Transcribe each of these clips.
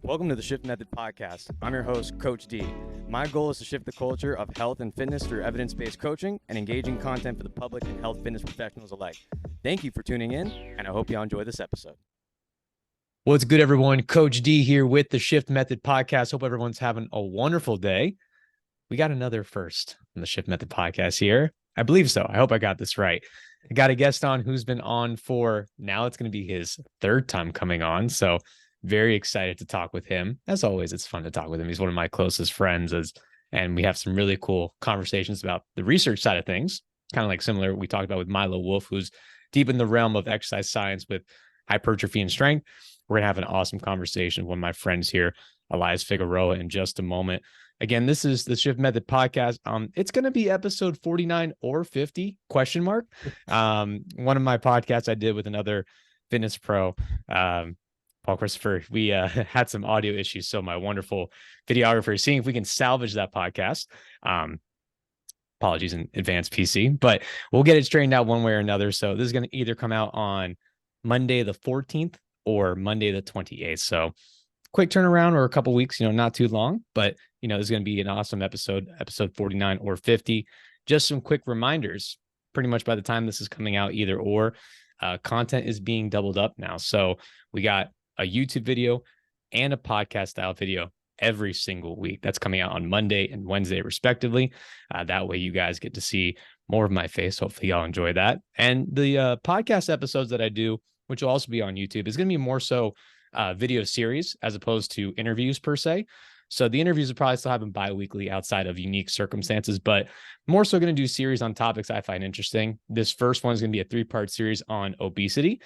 Welcome to the Shift Method Podcast. I'm your host, Coach D. My goal is to shift the culture of health and fitness through evidence-based coaching and engaging content for the public and health fitness professionals alike. Thank you for tuning in, and I hope you all enjoy this episode. What's good, everyone? Coach D here with the Shift Method Podcast. Hope everyone's having a wonderful day. We got another first on the Shift Method Podcast here. I believe so. I hope I got this right. I got a guest on who's been on for now. It's going to be his third time coming on. So very excited to talk with him. As always, it's fun to talk with him. He's one of my closest friends, and we have some really cool conversations about the research side of things, kind of like similar we talked about with Milo Wolf, who's deep in the realm of exercise science with hypertrophy and strength. We're going to have an awesome conversation with one of my friends here, Elias Figueroa, in just a moment. Again, this is the Shift Method Podcast. It's going to be episode 49 or 50, question mark. One of my podcasts I did with another fitness pro, Paul Christopher, we had some audio issues. So my wonderful videographer is seeing if we can salvage that podcast. Apologies in advance, PC, but we'll get it straightened out one way or another. So this is going to either come out on Monday the 14th or Monday the 28th. So quick turnaround or a couple weeks, not too long, but this is going to be an awesome episode 49 or 50. Just some quick reminders. Pretty much by the time this is coming out, either or, content is being doubled up now. So we got a YouTube video and a podcast style video every single week. That's coming out on Monday and Wednesday, respectively. That way you guys get to see more of my face. Hopefully y'all enjoy that. And the podcast episodes that I do, which will also be on YouTube, is going to be more so video series as opposed to interviews per se. So the interviews will probably still happen bi-weekly outside of unique circumstances, but more so going to do series on topics I find interesting. This first one is going to be a 3-part series on obesity,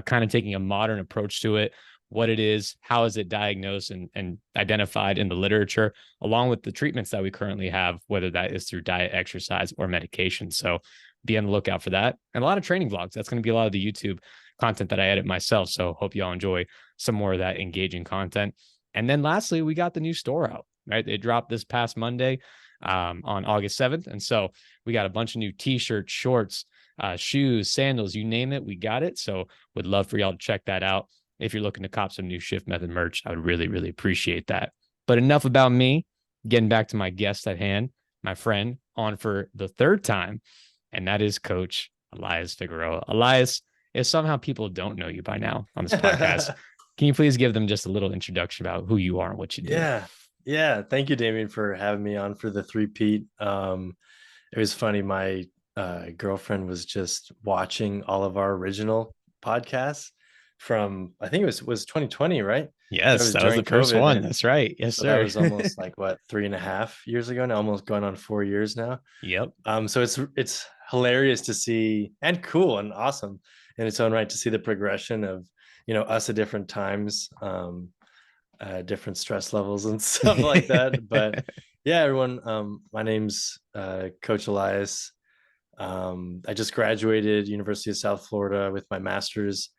kind of taking a modern approach to it, what it is, how is it diagnosed and identified in the literature, along with the treatments that we currently have, whether that is through diet, exercise, or medication. So be on the lookout for that. And a lot of training vlogs. That's going to be a lot of the YouTube content that I edit myself. So hope y'all enjoy some more of that engaging content. And then lastly, we got the new store out, right? It dropped this past Monday on August 7th. And so we got a bunch of new t-shirts, shorts, shoes, sandals, you name it, we got it. So would love for y'all to check that out. If you're looking to cop some new Shift Method merch, I would really, really appreciate that. But enough about me, getting back to my guest at hand, my friend on for the third time, and that is Coach Elias Figueroa. Elias, if somehow people don't know you by now on this podcast, can you please give them just a little introduction about who you are and what you do? Yeah. Thank you, Damien, for having me on for the three-peat. It was funny. My girlfriend was just watching all of our original podcasts from, I think it was 2020, right? Yes, that was the first one. And that's right. Yes, so sir. that was almost like 3.5 years ago now, almost going on 4 years now. Yep. So it's hilarious to see, and cool and awesome in its own right, to see the progression of us at different times, different stress levels and stuff like that. But yeah, everyone, my name's Coach Elias. I just graduated University of South Florida with my master's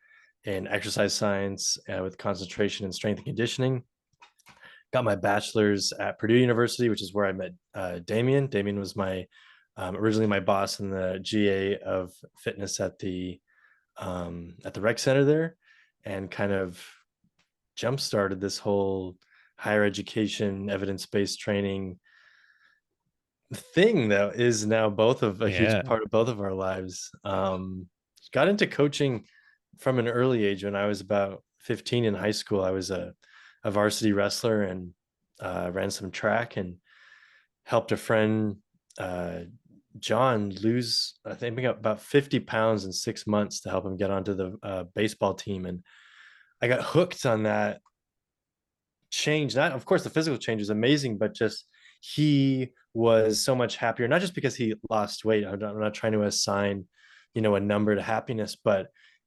in exercise science with concentration in strength and conditioning. Got my bachelor's at Purdue University, which is where I met Damien. Damien was my originally my boss in the GA of fitness at the rec center there, and kind of jump-started this whole higher education, evidence-based training thing that is now huge part of both of our lives. Got into coaching from an early age. When I was about 15 in high school, I was a varsity wrestler and ran some track and helped a friend, John, lose, I think, about 50 pounds in 6 months to help him get onto the baseball team. And I got hooked on that change. Not, of course, the physical change was amazing, but just he was so much happier, not just because he lost weight. I'm not trying to assign, a number to happiness, but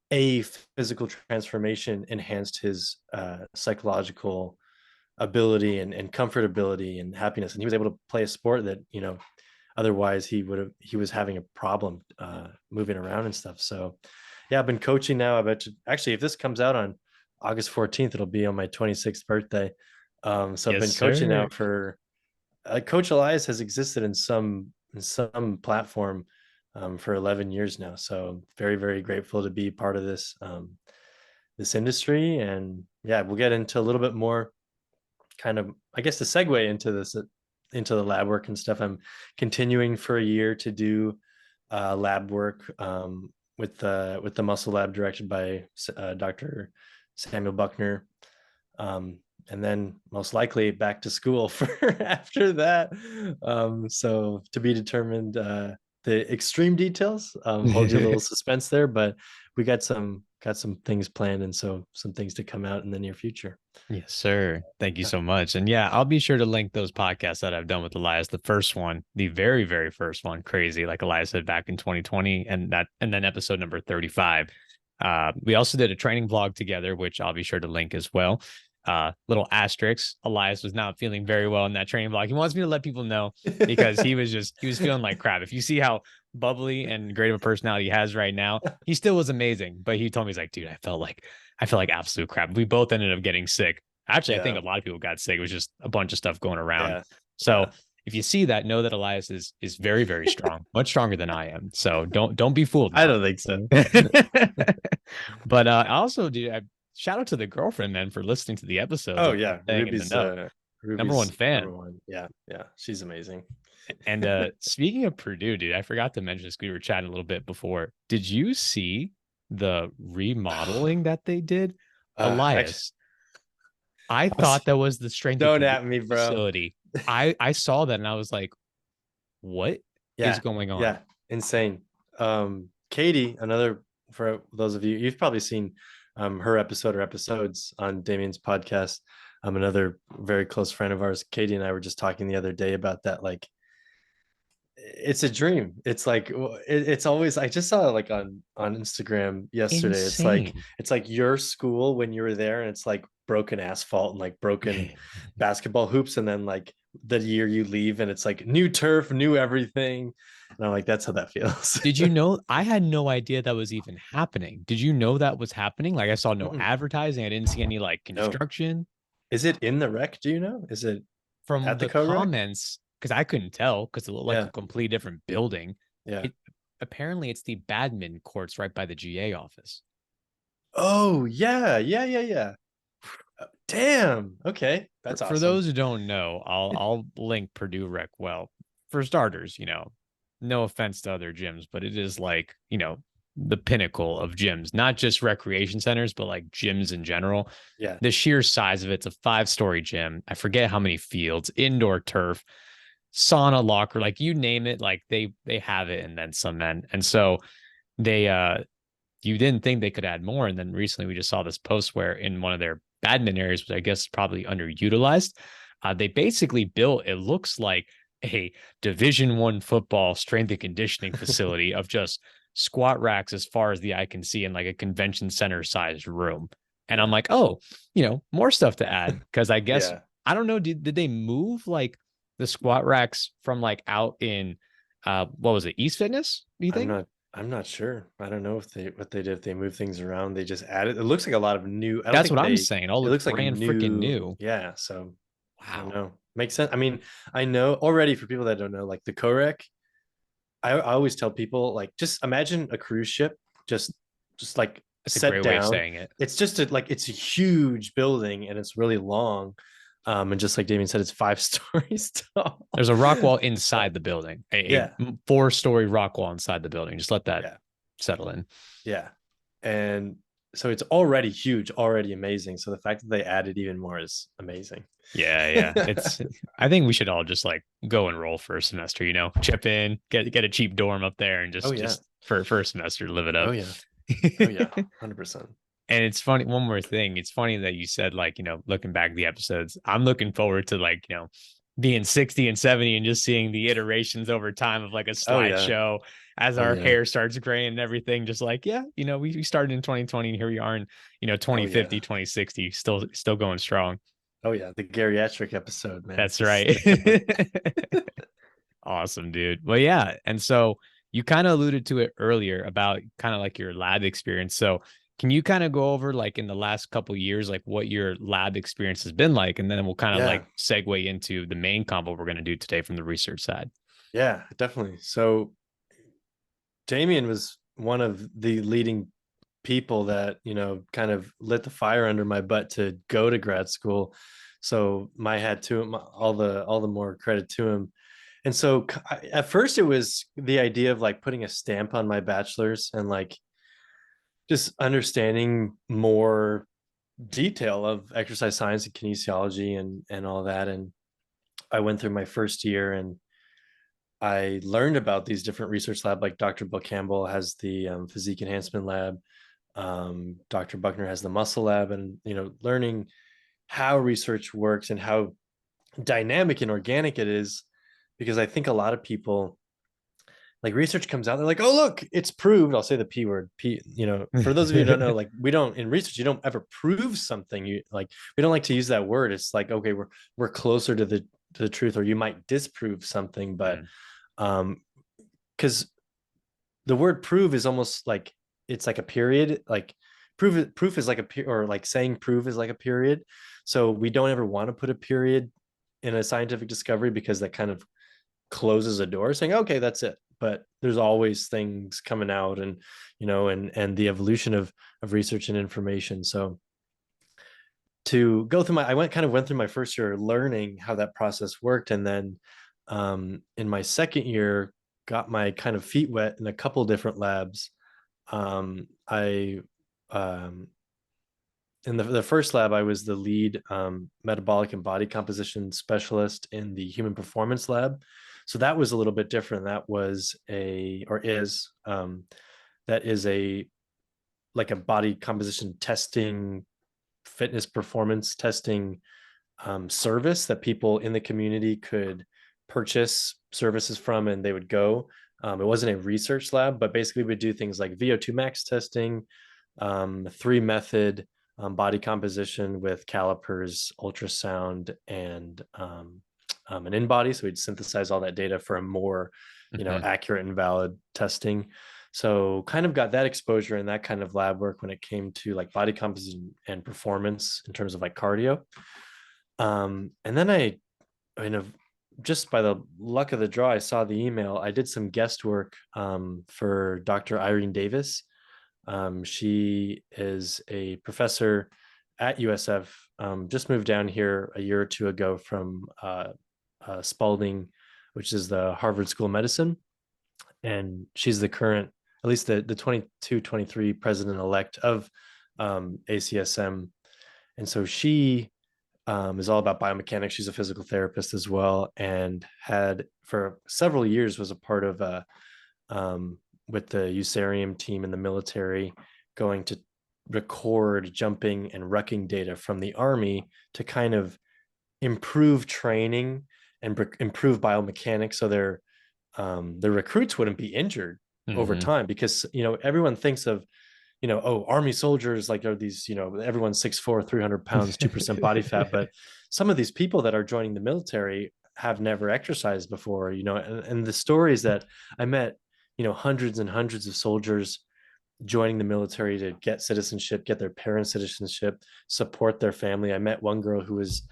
a physical transformation enhanced his psychological ability and comfortability and happiness. And he was able to play a sport that, otherwise he was having a problem moving around and stuff. So yeah, I've been coaching now. I bet you, actually, if this comes out on August 14th, it'll be on my 26th birthday. So yes, I've been coaching now for Coach Elias has existed in some platform for 11 years now. So very, very grateful to be part of this industry. And yeah, we'll get into a little bit more kind of, I guess, to segue into this, into the lab work and stuff, I'm continuing for a year to do lab work with the muscle lab directed by Dr. Samuel Buckner. And then most likely back to school for after that. So to be determined, the extreme details, hold you a little suspense there, but we got some things planned, and so some things to come out in the near future. Yes, sir. Thank you so much. And yeah, I'll be sure to link those podcasts that I've done with Elias. The first one, the very, very first one, crazy, like Elias said, back in 2020, and then episode number 35. We also did a training vlog together, which I'll be sure to link as well. Little asterisk, Elias was not feeling very well in that training vlog. He wants me to let people know because he was feeling like crap. If you see how bubbly and great of a personality he has right now, he still was amazing. But he told me, he's like, dude, I felt like absolute crap. We both ended up getting sick. Actually, I think a lot of people got sick. It was just a bunch of stuff going around. So if you see that, know that Elias is very, very strong, much stronger than I am. So don't be fooled. I don't think so. But I also do. Shout out to the girlfriend, man, for listening to the episode. Oh yeah, Ruby's number one fan. Number one. Yeah, she's amazing. And speaking of Purdue, dude, I forgot to mention this. We were chatting a little bit before. Did you see the remodeling that they did? Elias, I thought that was the strength don't at me, bro. Facility. I saw that and I was like, what is going on? Yeah, insane. Katie, another, for those of you, you've probably seen her episode or episodes on Damien's podcast. Another very close friend of ours, Katie, and I were just talking the other day about that. Like, it's a dream. It's like, it's always, I just saw it like on Instagram yesterday. Insane. It's like your school when you were there, and it's like broken asphalt and like broken basketball hoops, and then like the year you leave and it's like new turf, new everything. And I'm like, that's how that feels. Did you know? I had no idea that was even happening. Did you know that was happening? Like, I saw no advertising. I didn't see any like construction. No. Is it in the rec? Do you know? Is it from the comments? Because I couldn't tell because it looked like a complete different building. Yeah. Apparently, it's the badminton courts right by the GA office. Oh yeah. Damn. Okay, that's awesome. For those who don't know, I'll link Purdue RecWell. For starters, no offense to other gyms, but it is like, the pinnacle of gyms, not just recreation centers, but like gyms in general. Yeah. The sheer size of it's a 5-story gym. I forget how many fields, indoor turf, sauna, locker, like you name it, like they have it and then some. And so they you didn't think they could add more. And then recently we just saw this post where in one of their badminton areas, which I guess is probably underutilized, they basically built, it looks like a Division I football strength and conditioning facility of just squat racks as far as the eye can see in like a convention center sized room. And I'm like, oh, more stuff to add. Cause I guess, I don't know, did they move like the squat racks from like out in, what was it? East Fitness? Do you think? I'm not sure. I don't know what they did. If they moved things around, they just added, it looks like a lot of new. That's what I'm saying. It looks like freaking new. Yeah. So wow. I don't know. Makes sense. I mean, I know already, for people that don't know, like the co-rec, I always tell people, like, just imagine a cruise ship, just like That's set a great down. way of saying it. It's just it's a huge building and it's really long. And just like Damien said, it's 5 stories tall. There's a rock wall inside the building, a 4-story rock wall inside the building. Just let that settle in. Yeah. And so it's already huge, already amazing. So the fact that they added even more is amazing. Yeah. I think we should all just like go enroll for a semester, chip in, get a cheap dorm up there and just for a semester, live it up. Oh yeah. 100%. And it's funny. One more thing. It's funny that you said, like, looking back at the episodes, I'm looking forward to like, being 60 and 70 and just seeing the iterations over time of like a slideshow as our hair starts graying and everything. Just like, we started in 2020 and here we are in, 2050, 2060, still going strong. Oh yeah. The geriatric episode, man. That's right. Awesome, dude. Well, yeah. And so you kind of alluded to it earlier about kind of like your lab experience. So can you kind of go over like in the last couple of years, like what your lab experience has been like? And then we'll kind of like segue into the main combo we're going to do today from the research side. Yeah, definitely. So Damien was one of the leading people that, kind of lit the fire under my butt to go to grad school. So my hat to him, all the more credit to him. And so at first it was the idea of like putting a stamp on my bachelor's and like just understanding more detail of exercise science and kinesiology and all that. And I went through my first year and I learned about these different research labs. Like Dr. Bill Campbell has the physique enhancement lab. Dr. Buckner has the muscle lab, and learning how research works and how dynamic and organic it is. Because I think a lot of people, like, research comes out, they're like, oh, look, it's proved. I'll say the P word. For those of you who don't know, like, we don't, in research, you don't ever prove something. We don't like to use that word. It's like, okay, we're closer to the truth, or you might disprove something, but because the word prove is almost like, it's like a period. Like proof is like or like saying prove is like a period. So we don't ever want to put a period in a scientific discovery, because that kind of closes a door saying, okay, that's it. But there's always things coming out, and and the evolution of research and information. So to go through I went through my first year learning how that process worked, and then in my second year got my kind of feet wet in a couple different labs. I in the first lab, I was the lead metabolic and body composition specialist in the human performance lab. So that was a little bit different. That was that is a like a body composition testing, fitness performance testing service that people in the community could purchase services from, and they would go. It wasn't a research lab, but basically we would do things like VO2 max testing, 3-method body composition with calipers, ultrasound, and an in-body. So we'd synthesize all that data for a more, accurate and valid testing. So kind of got that exposure and that kind of lab work when it came to like body composition and performance in terms of like cardio. And then just by the luck of the draw, I saw the email. I did some guest work for Dr. Irene Davis. She is a professor at USF, just moved down here a year or two ago from Spalding, which is the Harvard School of Medicine. And she's the current, at least the 22-23 president-elect of ACSM. And so she is all about biomechanics. She's a physical therapist as well, and had for several years was a part of with the Usarium team in the military, going to record jumping and rucking data from the Army to kind of improve training and improve biomechanics, so their recruits wouldn't be injured over time. Because everyone thinks of Army soldiers like are these, everyone's 6'4", 300 pounds, 2% body fat. But some of these people that are joining the military have never exercised before, and the stories that I met, hundreds and hundreds of soldiers joining the military to get citizenship, get their parents' citizenship, support their family. I met one girl who was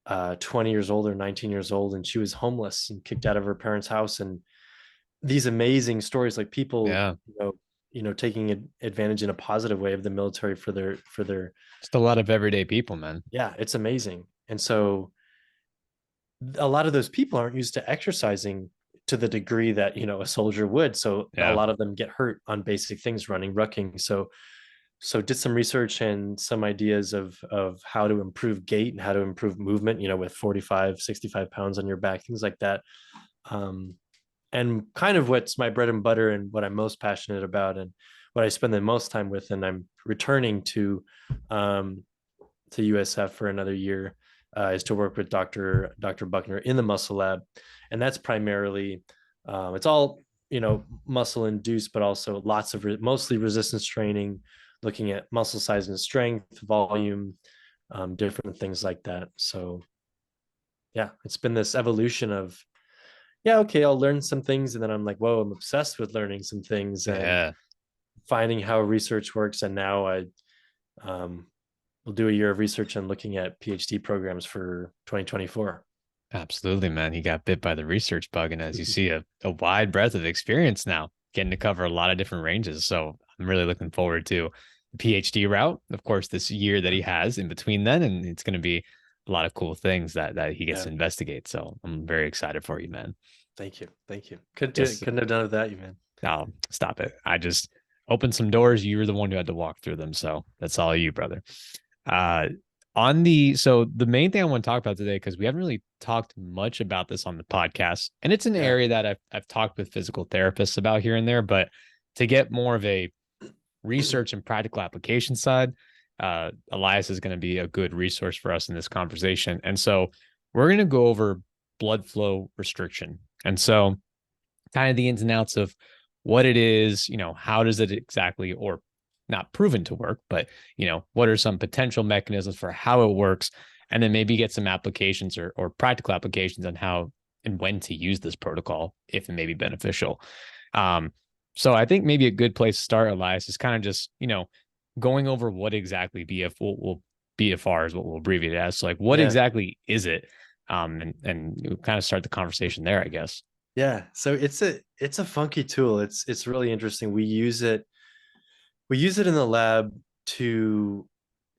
20 years old or 19 years old, and she was homeless and kicked out of her parents' house. And these amazing stories, like people, taking advantage in a positive way of the military for their just a lot of everyday people, man. Yeah, it's amazing. And so a lot of those people aren't used to exercising to the degree that a soldier would. So a lot of them get hurt on basic things, running, rucking. So did some research and some ideas of how to improve gait and how to improve movement, with 45, 65 pounds on your back, things like that. And kind of what's my bread and butter and what I'm most passionate about and what I spend the most time with. And I'm returning to USF for another year, is to work with Dr. Buckner in the muscle lab. And that's primarily, it's all, muscle induced, but also lots of mostly resistance training, looking at muscle size and strength, volume, different things like that. So yeah, it's been this evolution of, okay, I'll learn some things. And then I'm like, whoa, I'm obsessed with learning some things and finding how research works. And now I will do a year of research and looking at PhD programs for 2024. Absolutely, man. You got bit by the research bug. And as you see, a wide breadth of experience now, getting to cover a lot of different ranges. So I'm really looking forward to the PhD route. Of course, this year that he has in between then, and it's going to be a lot of cool things that he gets to investigate. So I'm very excited for you, man. Thank you. Couldn't have done it without you, man. No, stop it. I just opened some doors. You were the one who had to walk through them. So that's all you, brother. So the main thing I want to talk about today, because we haven't really talked much about this on the podcast, and it's an area that I've talked with physical therapists about here and there, but to get more of a research and practical application side, Elias is going to be a good resource for us in this conversation. And so we're going to go over blood flow restriction. And so kind of the ins and outs of what it is, how does it exactly, or not proven to work, but, what are some potential mechanisms for how it works, and then maybe get some applications or practical applications on how and when to use this protocol, if it may be beneficial. So I think maybe a good place to start, Elias, is kind of just, going over what exactly BFR is what we'll abbreviate it as. So like, what exactly is it? And kind of start the conversation there, I guess. Yeah. So it's a funky tool. It's really interesting. We use it in the lab to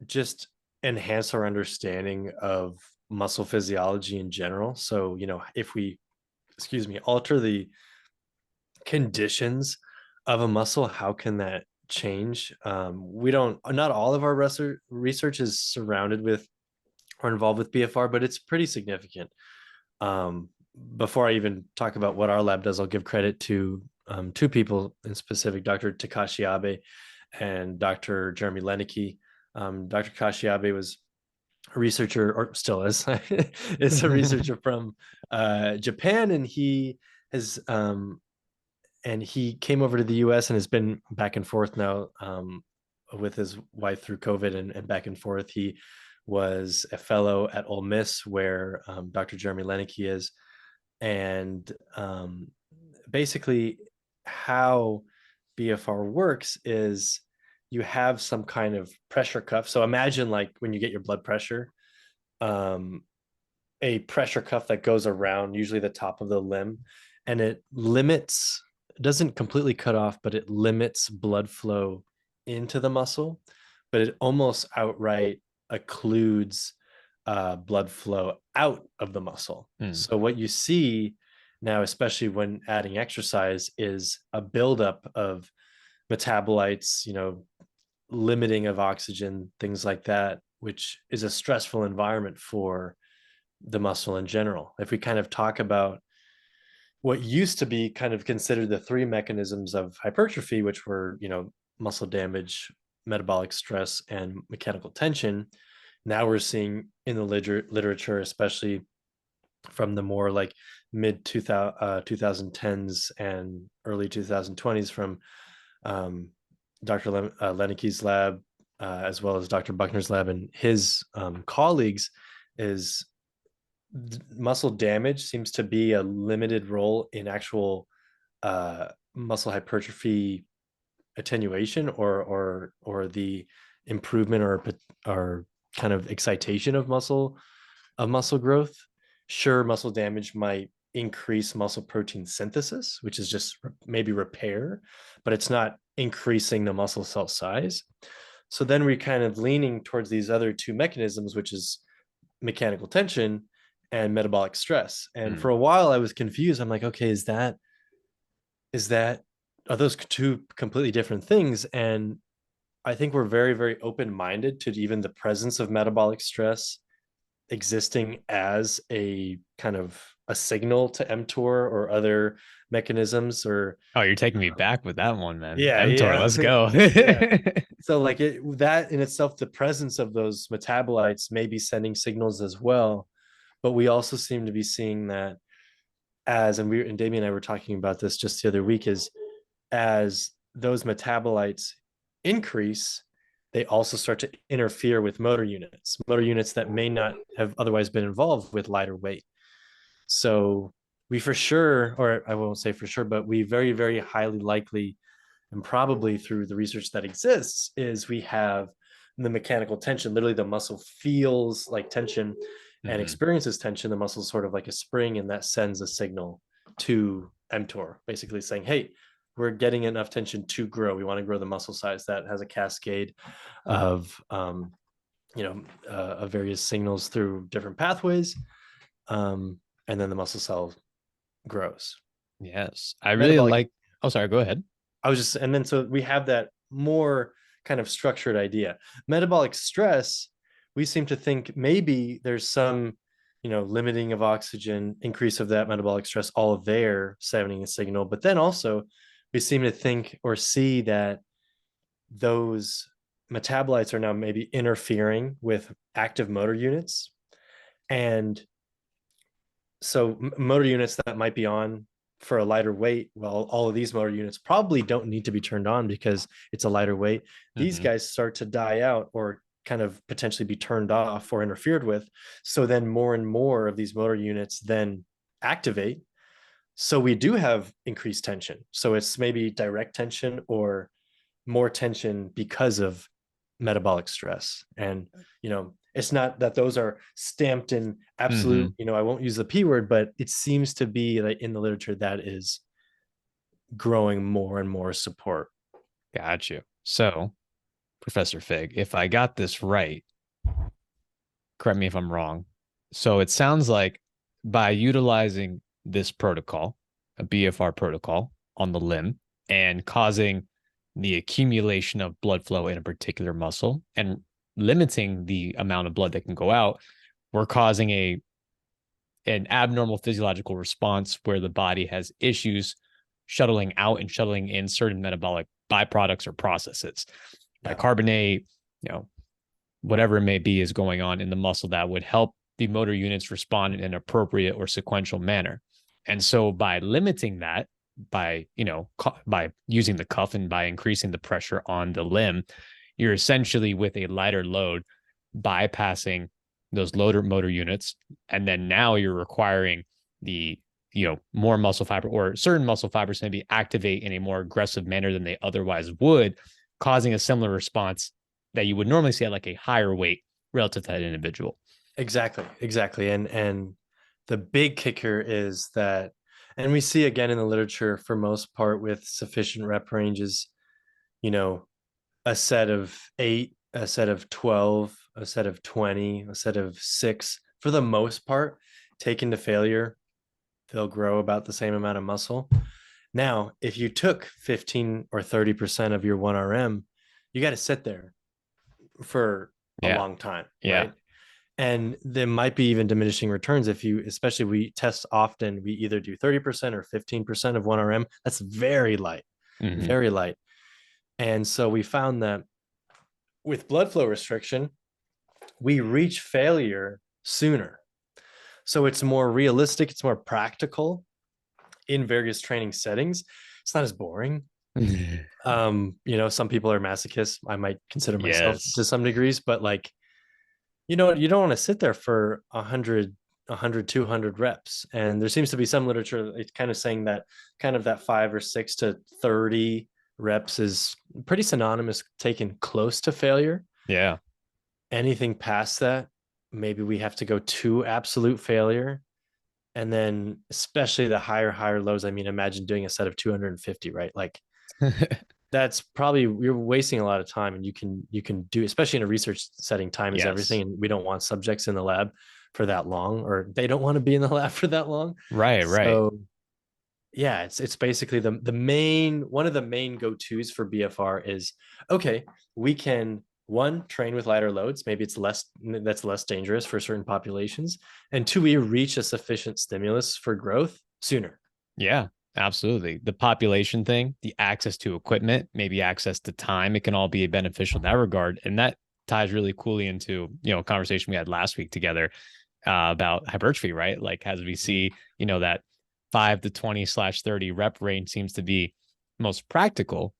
just enhance our understanding of muscle physiology in general. So, if we, alter the conditions of a muscle, how can that change? Not all of our research is surrounded with or involved with BFR, but it's pretty significant. Before I even talk about what our lab does, I'll give credit to two people in specific, Dr. Takashi Abe and Dr. Jeremy Lenicky. Dr. Takashi Abe was a researcher, or still is, is a researcher from Japan, and he has and he came over to the US and has been back and forth now with his wife through COVID and back and forth. He was a fellow at Ole Miss, where Dr. Jeremy Lenicky is. And basically how BFR works is you have some kind of pressure cuff. So imagine like when you get your blood pressure, a pressure cuff that goes around usually the top of the limb, and it doesn't completely cut off, but it limits blood flow into the muscle, but it almost outright occludes blood flow out of the muscle. So what you see now, especially when adding exercise, is a buildup of metabolites, limiting of oxygen, things like that, which is a stressful environment for the muscle in general. If we kind of talk about what used to be kind of considered the three mechanisms of hypertrophy, which were, muscle damage, metabolic stress, and mechanical tension, now we're seeing in the literature, especially from the more like mid 2010s and early 2020s, from Dr. Lenicky's lab, as well as Dr. Buckner's lab and his colleagues, is muscle damage seems to be a limited role in actual muscle hypertrophy attenuation or the improvement or kind of excitation of muscle growth. Sure, muscle damage might increase muscle protein synthesis, which is just maybe repair, but it's not increasing the muscle cell size. So then we're kind of leaning towards these other two mechanisms, which is mechanical tension and metabolic stress. And for a while I was confused. I'm like, okay, are those two completely different things? And I think we're very, very open-minded to even the presence of metabolic stress existing as a kind of a signal to mTOR or other mechanisms. Or you're taking me back with that one, man. Yeah, mTOR, let's go. So like that in itself, the presence of those metabolites may be sending signals as well. But we also seem to be seeing that and Damien and I were talking about this just the other week, is as those metabolites increase, they also start to interfere with motor units that may not have otherwise been involved with lighter weight. So we for sure, or I won't say for sure, but we very, very highly likely, and probably through the research that exists, is we have the mechanical tension. Literally the muscle feels like tension and experiences tension. The muscle is sort of like a spring, and that sends a signal to mTOR, basically saying, hey, we're getting enough tension to grow. We want to grow the muscle size. That has a cascade of of various signals through different pathways. And then the muscle cell grows. Yes. I really like, oh, sorry, go ahead. And then so we have that more kind of structured idea. Metabolic stress, we seem to think maybe there's some, limiting of oxygen, increase of that metabolic stress, all there sending a signal. But then also we seem to think or see that those metabolites are now maybe interfering with active motor units. And so motor units that might be on for a lighter weight, well, all of these motor units probably don't need to be turned on because it's a lighter weight. These guys start to die out or kind of potentially be turned off or interfered with. So then more and more of these motor units then activate. So we do have increased tension. So it's maybe direct tension or more tension because of metabolic stress. And, it's not that those are stamped in absolute, I won't use the P word, but it seems to be like in the literature that is growing more and more support. Got you. So, Professor Fig, if I got this right, correct me if I'm wrong. So it sounds like by utilizing this protocol, a BFR protocol on the limb, and causing the accumulation of blood flow in a particular muscle and limiting the amount of blood that can go out, we're causing an abnormal physiological response where the body has issues shuttling out and shuttling in certain metabolic byproducts or processes. Bicarbonate, whatever it may be is going on in the muscle that would help the motor units respond in an appropriate or sequential manner. And so by limiting that, by using the cuff and by increasing the pressure on the limb, you're essentially with a lighter load bypassing those loader motor units. And then now you're requiring the, more muscle fiber or certain muscle fibers maybe activate in a more aggressive manner than they otherwise would, causing a similar response that you would normally see at like a higher weight relative to that individual. Exactly. And the big kicker is that, and we see again in the literature for most part with sufficient rep ranges, a set of 8, a set of 12, a set of 20, a set of 6, for the most part, taken to failure, they'll grow about the same amount of muscle. Now, if you took 15 or 30% of your 1RM, you got to sit there for a long time. Right? And there might be even diminishing returns if especially we test often, we either do 30% or 15% of 1RM. That's very light, very light. And so we found that with blood flow restriction, we reach failure sooner. So it's more realistic, it's more practical in various training settings. It's not as boring. Some people are masochists. I might consider myself to some degrees, but you don't want to sit there for 100, 200 reps. And there seems to be some literature, it's kind of saying that kind of that 5 or 6 to 30 reps is pretty synonymous, taken close to failure. Yeah. Anything past that, maybe we have to go to absolute failure. And then especially the higher lows. I mean, imagine doing a set of 250, right? That's probably, you're wasting a lot of time, and you can do, especially in a research setting, time is everything. And we don't want subjects in the lab for that long, or they don't want to be in the lab for that long. Right. So yeah, it's basically the main, one of the main go-tos for BFR is, okay, we can train with lighter loads. Maybe that's less dangerous for certain populations. And 2, we reach a sufficient stimulus for growth sooner. Yeah, absolutely. The population thing, the access to equipment, maybe access to time, it can all be beneficial in that regard. And that ties really coolly into, a conversation we had last week together about hypertrophy, right? As we see, that 5 to 20/30 rep range seems to be most practical.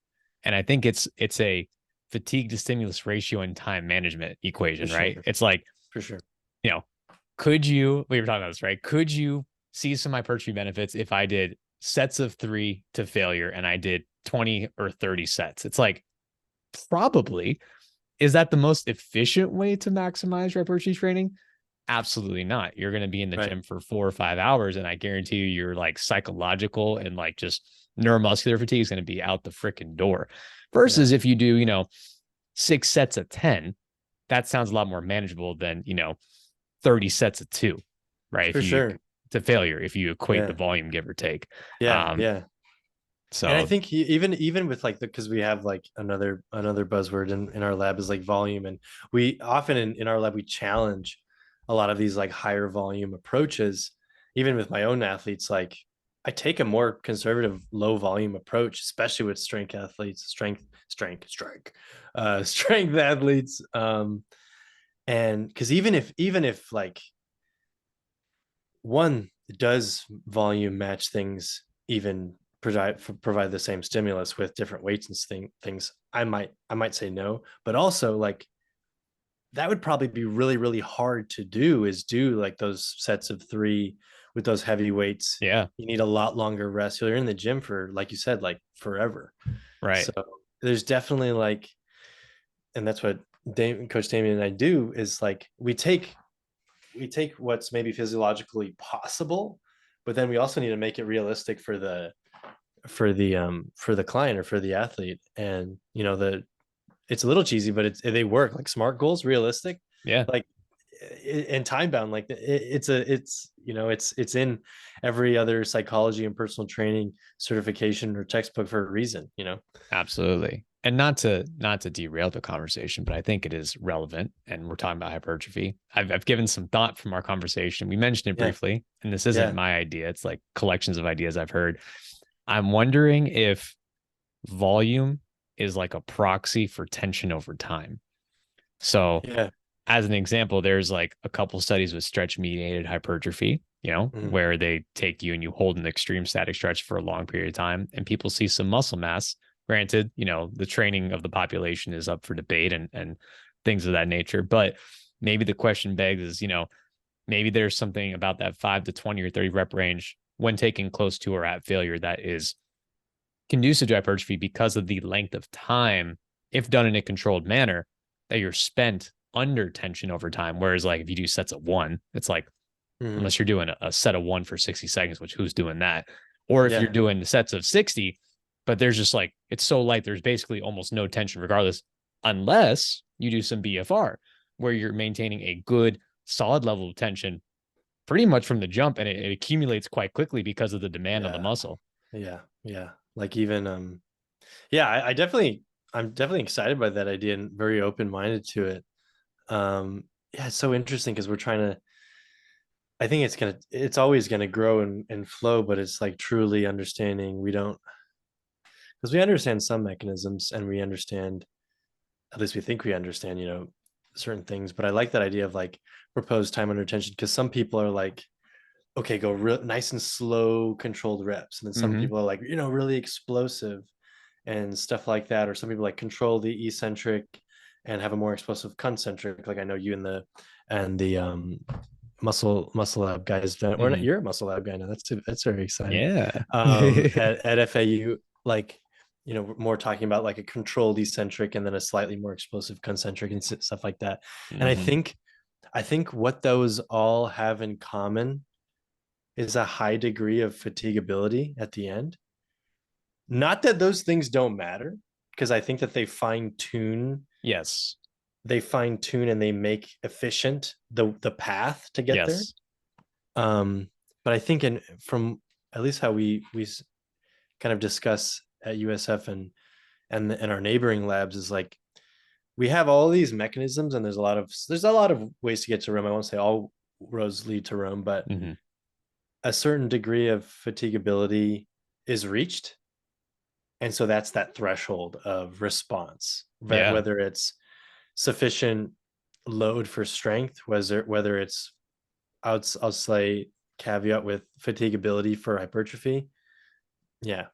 And I think it's a fatigue to stimulus ratio and time management equation, right? It's for sure. We were talking about this, right? Could you see some hypertrophy benefits if I did sets of 3 to failure and I did 20 or 30 sets? It's probably. Is that the most efficient way to maximize hypertrophy training? Absolutely not. You're going to be in the gym for 4 or 5 hours, and I guarantee you your psychological and just neuromuscular fatigue is going to be out the freaking door. Versus if you do, 6 sets of 10, that sounds a lot more manageable than, 30 sets of 2, right? For sure. To failure, if you equate the volume, give or take. Yeah. So, and I think even with like because we have like another buzzword in our lab is like volume, and we often in our lab we challenge a lot of these like higher volume approaches. Even with my own athletes, like I take a more conservative low volume approach, especially with strength athletes, strength athletes. And because even if like one does volume match things, even provide the same stimulus with different weights and things, I might say no. But also like that would probably be really, really hard to do, is do like those sets of 3 with those heavy weights. yeah, you need a lot longer rest. You're in the gym for, like you said, like forever. right. So there's definitely like, and that's what Coach Damien and I do, is like we take what's maybe physiologically possible, but then we also need to make it realistic for the client or for the athlete. And it's a little cheesy, but they work. Like SMART goals, realistic, Yeah, like and time bound. Like it's in every other psychology and personal training certification or textbook for a reason. absolutely. And not to derail the conversation, but I think it is relevant. And we're talking about hypertrophy. I've given some thought from our conversation. We mentioned it briefly, and this isn't my idea. It's like collections of ideas I've heard. I'm wondering if volume is like a proxy for tension over time. So, as an example, there's like a couple studies with stretch mediated hypertrophy, where they take you and you hold an extreme static stretch for a long period of time, and people see some muscle mass. Granted, the training of the population is up for debate and things of that nature. But maybe the question begs is, maybe there's something about that 5 to 20 or 30 rep range when taken close to or at failure that is conducive to hypertrophy because of the length of time, if done in a controlled manner, that you're spent under tension over time. Whereas like if you do sets of 1, it's like, unless you're doing a set of 1 for 60 seconds, which who's doing that? Or if you're doing the sets of 60, but there's just like, it's so light, there's basically almost no tension regardless, unless you do some BFR where you're maintaining a good solid level of tension pretty much from the jump, and it accumulates quite quickly because of the demand on the muscle. Yeah. Like even I'm definitely excited by that idea and very open-minded to it. It's so interesting because we're trying to, I think it's always gonna grow and flow, but it's like truly understanding. Because we understand some mechanisms, and we understand, at least we think we understand, certain things. But I like that idea of like proposed time under tension, because some people are like, okay, go real nice and slow, controlled reps, and then some people are like, really explosive and stuff like that. Or some people like control the eccentric and have a more explosive concentric. Like I know you and the muscle lab guys, or not, you're a muscle lab guy now. That's very exciting. Yeah. At FAU, like more talking about like a controlled eccentric and then a slightly more explosive concentric and stuff like that. And I think what those all have in common is a high degree of fatigability at the end. Not that those things don't matter, because I think that they fine tune. Yes. They fine tune and they make efficient the path to get there. But I think from at least how we kind of discuss at USF and our neighboring labs is like, we have all these mechanisms, and there's a lot of ways to get to Rome. I won't say all roads lead to Rome, but a certain degree of fatigability is reached. And so that's that threshold of response, whether it's sufficient load for strength, whether it's, I'll say caveat with fatigability for hypertrophy. Yeah.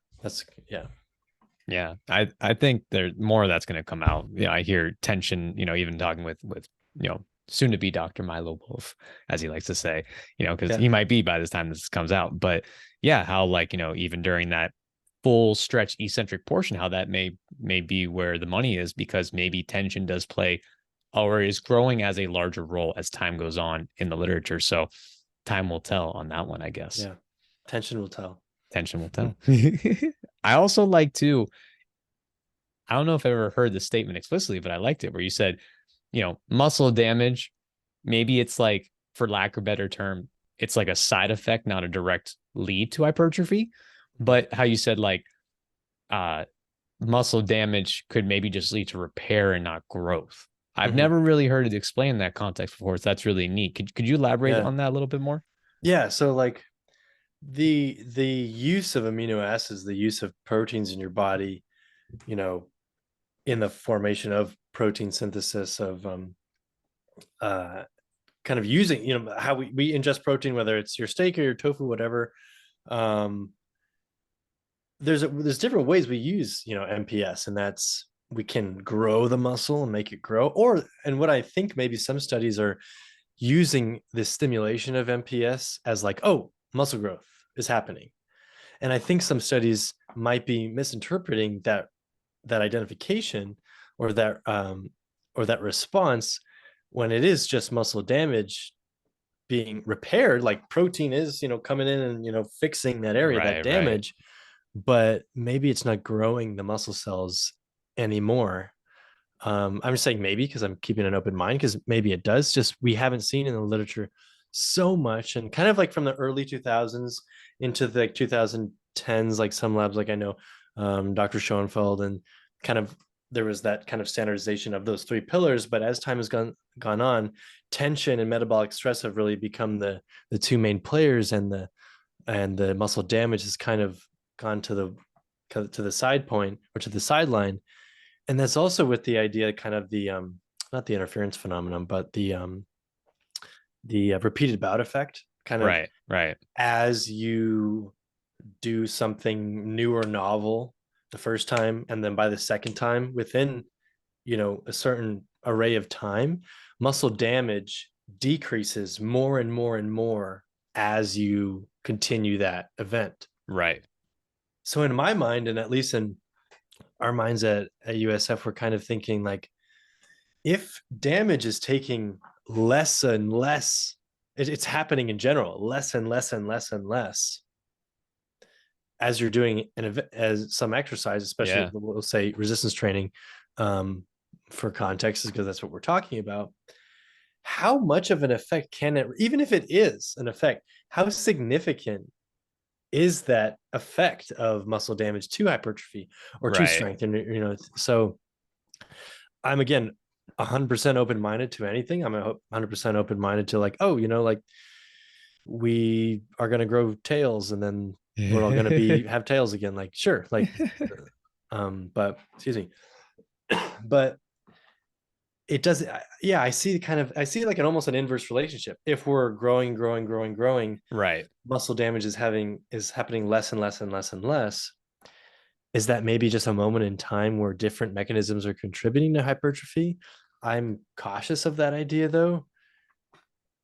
I think there's more of that's going to come out. I hear tension, even talking with soon to be Dr. Milo Wolf, as he likes to say, because he might be by this time this comes out. But yeah, how like, even during that full stretch eccentric portion, how that may be where the money is, because maybe tension does play or is growing as a larger role as time goes on in the literature. So time will tell on that one, I guess. Yeah. Tension will tell. I also like to, I don't know if I've ever heard the statement explicitly, but I liked it where you said muscle damage, maybe it's like, for lack of a better term, it's like a side effect, not a direct lead to hypertrophy. But how you said, like, muscle damage could maybe just lead to repair and not growth. I've never really heard it explained in that context before. So that's really neat. Could you elaborate on that a little bit more? Yeah. So like the use of amino acids, the use of proteins in your body, in the formation of protein synthesis, of kind of using, how we ingest protein, whether it's your steak or your tofu, whatever. There's different ways we use, MPS, and that's, we can grow the muscle and make it grow, and what I think maybe some studies are using this stimulation of MPS as like, oh, muscle growth is happening. And I think some studies might be misinterpreting that identification or that response, when it is just muscle damage being repaired, like protein is, coming in and, fixing that area, that damage, but maybe it's not growing the muscle cells anymore. I'm just saying maybe, because I'm keeping an open mind, because maybe it does. Just we haven't seen in the literature so much, and kind of like from the early 2000s into the 2010s, like some labs, like I know Dr. Schoenfeld, and kind of there was that kind of standardization of those three pillars. But as time has gone on, tension and metabolic stress have really become the two main players, and the muscle damage has kind of gone to the side point, or to the sideline. And that's also with the idea, kind of the not the interference phenomenon, but the repeated bout effect, kind of right. As you do something new or novel the first time, and then by the second time, within a certain array of time, muscle damage decreases more and more and more as you continue that event. Right. So in my mind, and at least in our minds at USF, we're kind of thinking like, if damage is taking less and less, it's happening in general, less and less and less and less, as you're doing as some exercise, especially we'll say resistance training, for context, because that's what we're talking about. How much of an effect can it, even if it is an effect, how significant is that effect of muscle damage to hypertrophy or to strength? And so I'm, again, 100% open-minded to anything. I'm 100% open-minded to like, oh, like we are going to grow tails, and then we're all going to have tails again. Like, sure. Like, but excuse me, but it doesn't. Yeah. I see like almost an inverse relationship. If we're growing, right, muscle damage is happening less and less and less and less. Is that maybe just a moment in time where different mechanisms are contributing to hypertrophy? I'm cautious of that idea, though,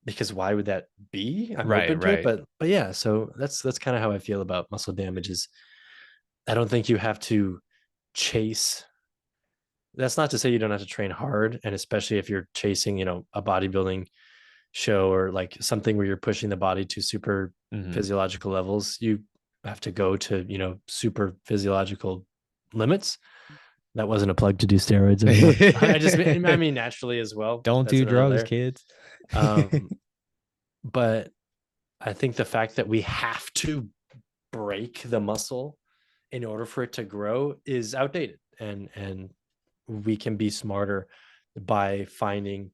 because why would that be? I'm open to it, but yeah. So that's kind of how I feel about muscle damage. Is I don't think you have to chase. That's not to say you don't have to train hard, and especially if you're chasing, a bodybuilding show or like something where you're pushing the body to super physiological levels, you have to go to, super physiological limits. That wasn't a plug to do steroids. I mean, naturally as well. Don't do drugs, kids. But I think the fact that we have to break the muscle in order for it to grow is outdated, and we can be smarter by finding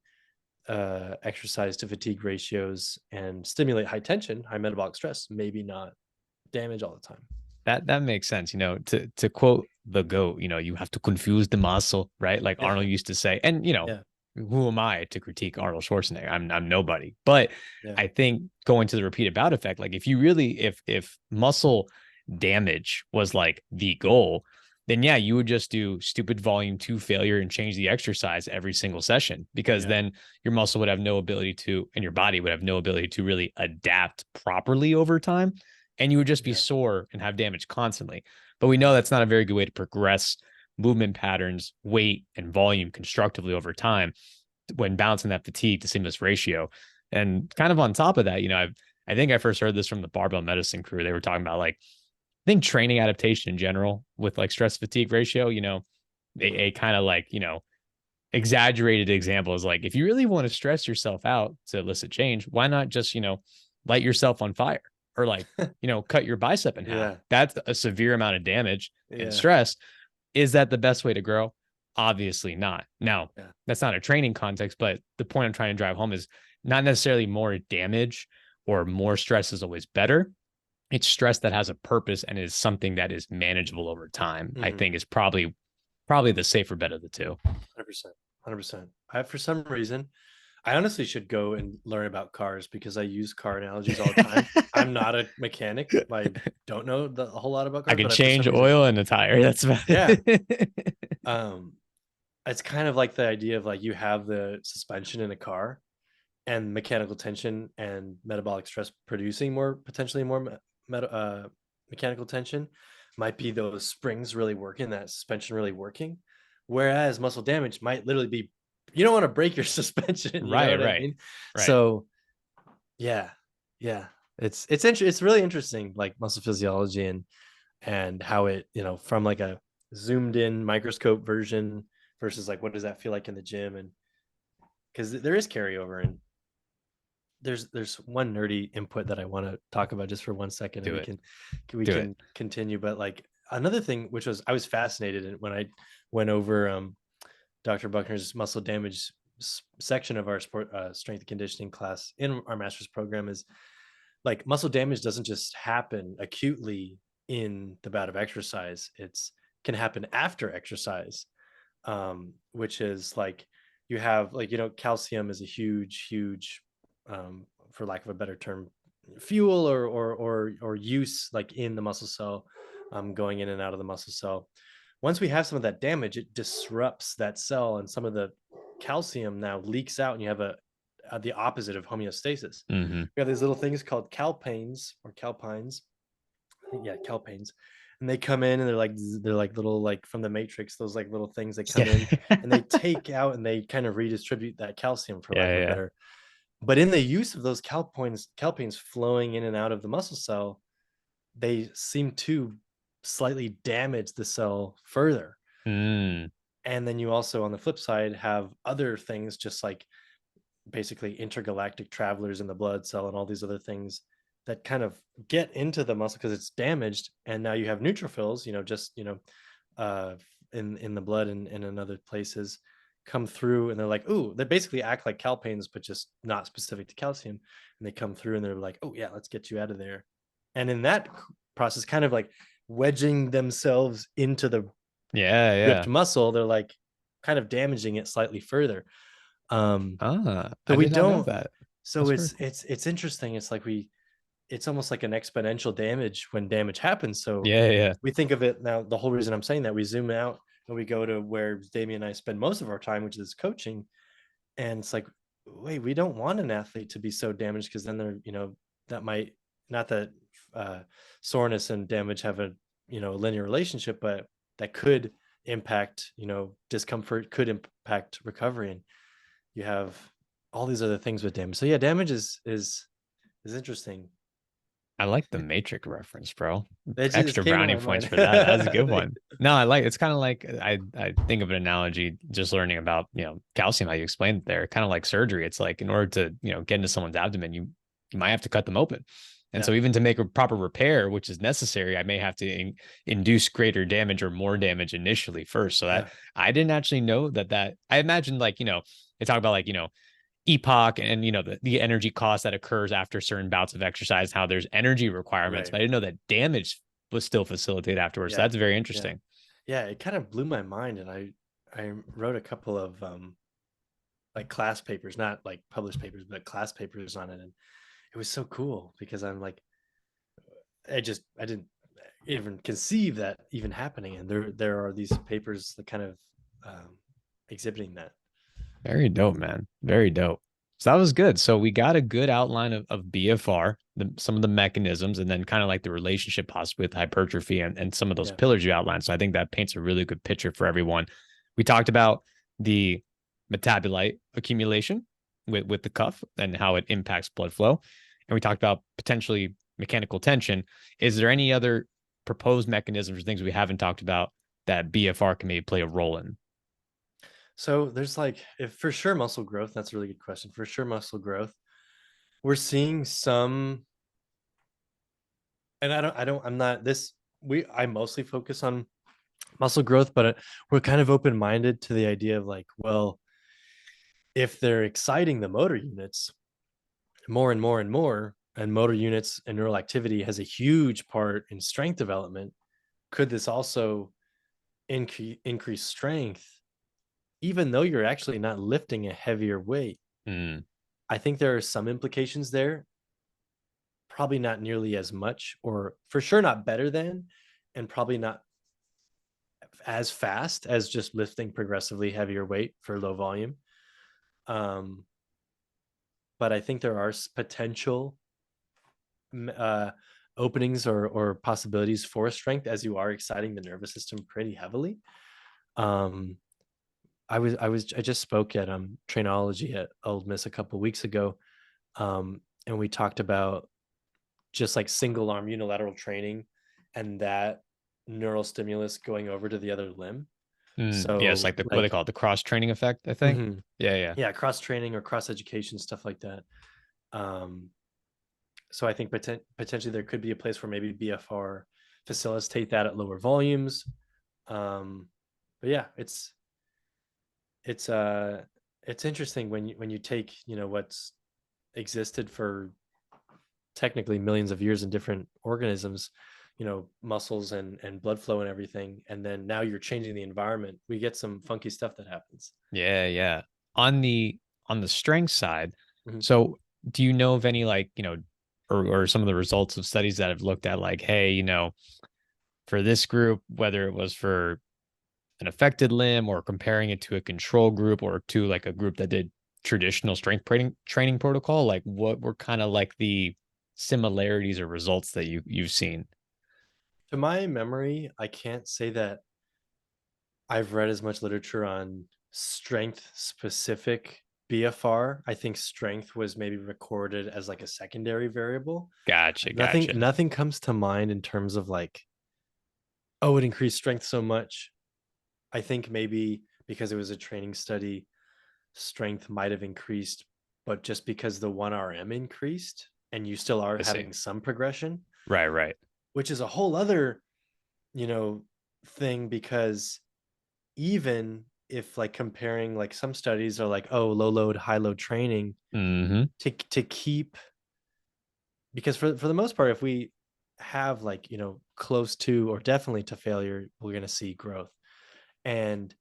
exercise to fatigue ratios and stimulate high tension, high metabolic stress, maybe not damage all the time. That makes sense. To quote the GOAT, you have to confuse the muscle, right? Like Arnold used to say. And who am I to critique Arnold Schwarzenegger? I'm nobody. But I think going to the repeated bout effect, like if you really, if muscle damage was like the goal, then you would just do stupid volume 2 failure and change the exercise every single session, because then your muscle would have no ability to, and your body would have no ability to really adapt properly over time. And you would just be sore and have damage constantly. But we know that's not a very good way to progress movement patterns, weight, and volume constructively over time when balancing that fatigue to stimulus ratio. And kind of on top of that, I think I first heard this from the barbell medicine crew. They were talking about like, I think training adaptation in general with like stress fatigue ratio, they kind of like, exaggerated example is like, if you really want to stress yourself out to elicit change, why not just, light yourself on fire or like, cut your bicep in half? Yeah. That's a severe amount of damage and Yeah. stress. Is that the best way to grow? Obviously not. Now, that's not a training context, but the point I'm trying to drive home is not necessarily more damage or more stress is always better. It's stress that has a purpose and is something that is manageable over time. I think is probably the safer bet of the two. 100%. For some reason, I honestly should go and learn about cars because I use car analogies all the time. I'm not a mechanic. I don't know a whole lot about cars. I can change oil in a tire. That's about it. It's kind of like the idea of like you have the suspension in a car and mechanical tension and metabolic stress producing potentially more mechanical tension might be those springs really working, that suspension really working. Whereas muscle damage might literally be, you don't want to break your suspension. You know what I mean? Right. So yeah. It's really interesting, like muscle physiology and how it, from like a zoomed in microscope version versus like, what does that feel like in the gym? And because there is carryover, and there's one nerdy input that I want to talk about just for 1 second, and we can continue. But like another thing, which was, I was fascinated when I went over Dr. Buckner's muscle damage section of our sport strength and conditioning class in our master's program, is like muscle damage doesn't just happen acutely in the bout of exercise. It's can happen after exercise, which is like you have like, calcium is a huge for lack of a better term, fuel or use like in the muscle cell, going in and out of the muscle cell. Once we have some of that damage, it disrupts that cell, and some of the calcium now leaks out, and you have the opposite of homeostasis. We have these little things called calpains or calpines. Calpains. And they come in and they're like little, like from the Matrix, those like little things that come in and they take out and they kind of redistribute that calcium, for lack of a better. But in the use of those calpains flowing in and out of the muscle cell, they seem to slightly damage the cell further. And then you also, on the flip side, have other things, just like basically intergalactic travelers in the blood cell and all these other things that kind of get into the muscle because it's damaged. And now you have neutrophils, in the blood and in other places, come through, and they're like, ooh, they basically act like calpains, but just not specific to calcium. And they come through and they're like, oh yeah, let's get you out of there. And in that process, kind of like wedging themselves into the ripped muscle, they're like kind of damaging it slightly further. But we don't know that. So it's interesting. It's like it's almost like an exponential damage when damage happens. So we think of it now. The whole reason I'm saying that, we zoom out and we go to where Damien and I spend most of our time, which is coaching. And it's like, wait, we don't want an athlete to be so damaged, because then they're, that might, not that soreness and damage have a, linear relationship, but that could impact, discomfort, could impact recovery. And you have all these other things with damage. So yeah, damage is interesting. I like the Matrix reference, bro. Extra brownie points for that. That's a good one. No, I like, it's kind of like, I think of an analogy, just learning about, calcium, how you explained it there, kind of like surgery. It's like, in order to, get into someone's abdomen, you might have to cut them open. And so even to make a proper repair, which is necessary, I may have to induce greater damage or more damage initially first. So that I didn't actually know that I imagined, like, they talk about like, epoch and the energy cost that occurs after certain bouts of exercise, how there's energy requirements, but I didn't know that damage was still facilitated afterwards. So that's very interesting. Yeah, it kind of blew my mind. And I wrote a couple of like class papers, not like published papers, but class papers on it. And it was so cool because I'm like, I didn't even conceive that even happening. And there are these papers that kind of exhibiting that. Very dope, man. Very dope. So that was good. So we got a good outline of BFR, some of the mechanisms, and then kind of like the relationship possibly with hypertrophy and some of those pillars you outlined. So I think that paints a really good picture for everyone. We talked about the metabolite accumulation with the cuff and how it impacts blood flow. And we talked about potentially mechanical tension. Is there any other proposed mechanisms or things we haven't talked about that BFR can maybe play a role in? So there's like, if for sure muscle growth, that's a really good question. For sure muscle growth, we're seeing some, and I'm not this, I mostly focus on muscle growth, but we're kind of open-minded to the idea of like, well, if they're exciting the motor units more and more and more, and motor units and neural activity has a huge part in strength development, could this also increase strength, even though you're actually not lifting a heavier weight? I think there are some implications there, probably not nearly as much, or for sure not better than, and probably not as fast as just lifting progressively heavier weight for low volume. Um, but I think there are potential openings or possibilities for strength as you are exciting the nervous system pretty heavily. I just spoke at trainology at Old Miss a couple weeks ago, and we talked about just like single arm unilateral training and that neural stimulus going over to the other limb. So yeah, it's like what they call it, the cross training effect, I think. Mm-hmm. Yeah, cross training or cross education, stuff like that. So I think potentially there could be a place where maybe BFR facilitate that at lower volumes. But yeah, it's interesting when you take, what's existed for technically millions of years in different organisms, muscles and blood flow and everything, and then now you're changing the environment. We get some funky stuff that happens. Yeah. On the strength side, Mm-hmm. so do you know of any, like, or some of the results of studies that have looked at, like, hey, for this group, whether it was for an affected limb or comparing it to a control group or to like a group that did traditional strength training protocol, like what were kind of like the similarities or results that you've seen? To my memory, I can't say that I've read as much literature on strength specific BFR. I think strength was maybe recorded as like a secondary variable. Gotcha. Nothing comes to mind in terms of like, oh, it increased strength so much. I think maybe because it was a training study, strength might have increased, but just because the 1RM increased and you still are having some progression. Right. Which is a whole other, thing, because even if like comparing, like some studies are like, oh, low load, high load training to keep, because for the most part, if we have like, close to or definitely to failure, we're going to see growth. And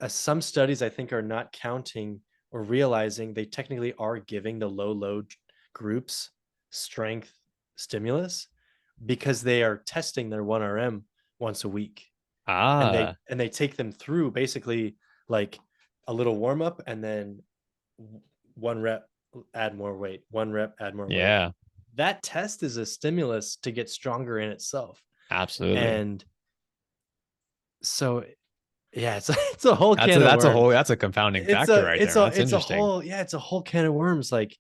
some studies I think are not counting or realizing they technically are giving the low load groups strength stimulus because they are testing their 1RM once a week. And they take them through basically like a little warm up and then 1 rep, add more weight, 1 rep, add more weight. That test is a stimulus to get stronger in itself. Absolutely. And so yeah, it's a whole can of worms. That's a confounding factor right there. That's interesting. It's a whole can of worms. Like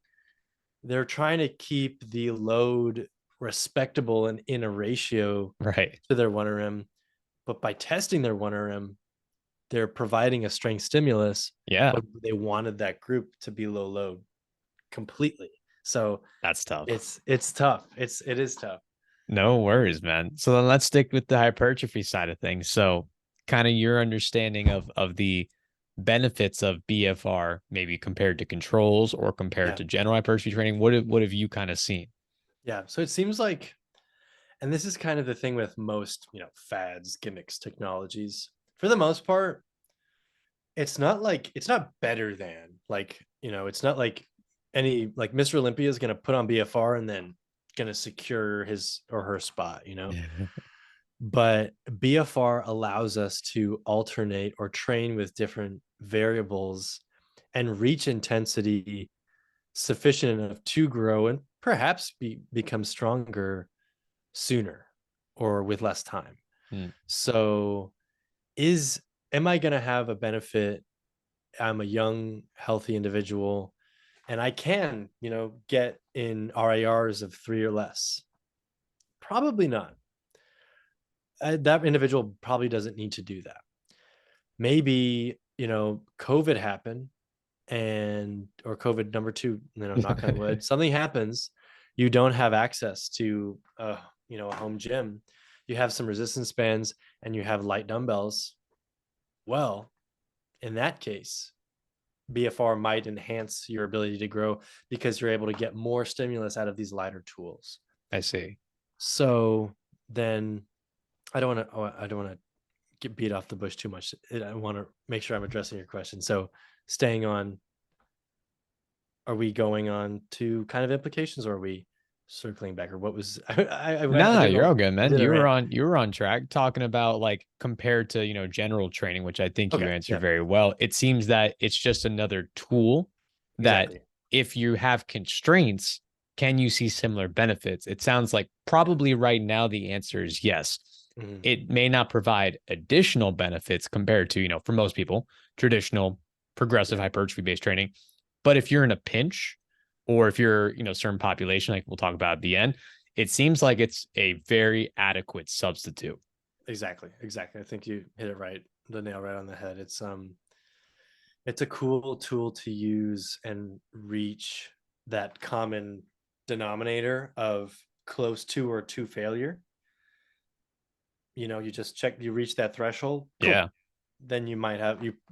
they're trying to keep the load respectable and in a ratio right to their 1RM, but by testing their 1RM, they're providing a strength stimulus. Yeah, but they wanted that group to be low load completely. So that's tough. It's tough. It is tough. No worries, man. So then let's stick with the hypertrophy side of things. So kind of your understanding of the benefits of BFR, maybe compared to controls or compared to general hypertrophy training. What have you kind of seen? Yeah. So it seems like, and this is kind of the thing with most, fads, gimmicks, technologies, for the most part, it's not better than, like, it's not like any, like Mr. Olympia is going to put on BFR and then going to secure his or her spot, but BFR allows us to alternate or train with different variables and reach intensity sufficient enough to grow and perhaps become stronger sooner or with less time. So am I going to have a benefit? I'm a young, healthy individual and I can, get in RIRs of 3 or less. Probably not. That individual probably doesn't need to do that. Maybe COVID happened or COVID number 2, knock on wood, something happens, you don't have access to, a home gym, you have some resistance bands and you have light dumbbells. Well, in that case, BFR might enhance your ability to grow because you're able to get more stimulus out of these lighter tools. I see. So then I don't want to get beat off the bush too much. I want to make sure I'm addressing your question. So staying on, are we going on to kind of implications, or are we circling back, or what was Nah, you're all good, man. You were on track talking about like compared to, general training, which I think you answered very well. It seems that it's just another tool that if you have constraints, can you see similar benefits? It sounds like probably right now the answer is yes. Mm-hmm. It may not provide additional benefits compared to, for most people, traditional progressive hypertrophy based training. But if you're in a pinch, or if you're, certain population, like we'll talk about at the end, it seems like it's a very adequate substitute. Exactly. I think you hit it right, the nail right on the head. It's a cool tool to use and reach that common denominator of close to or to failure. You just check, you reach that threshold. Cool. Yeah. Then you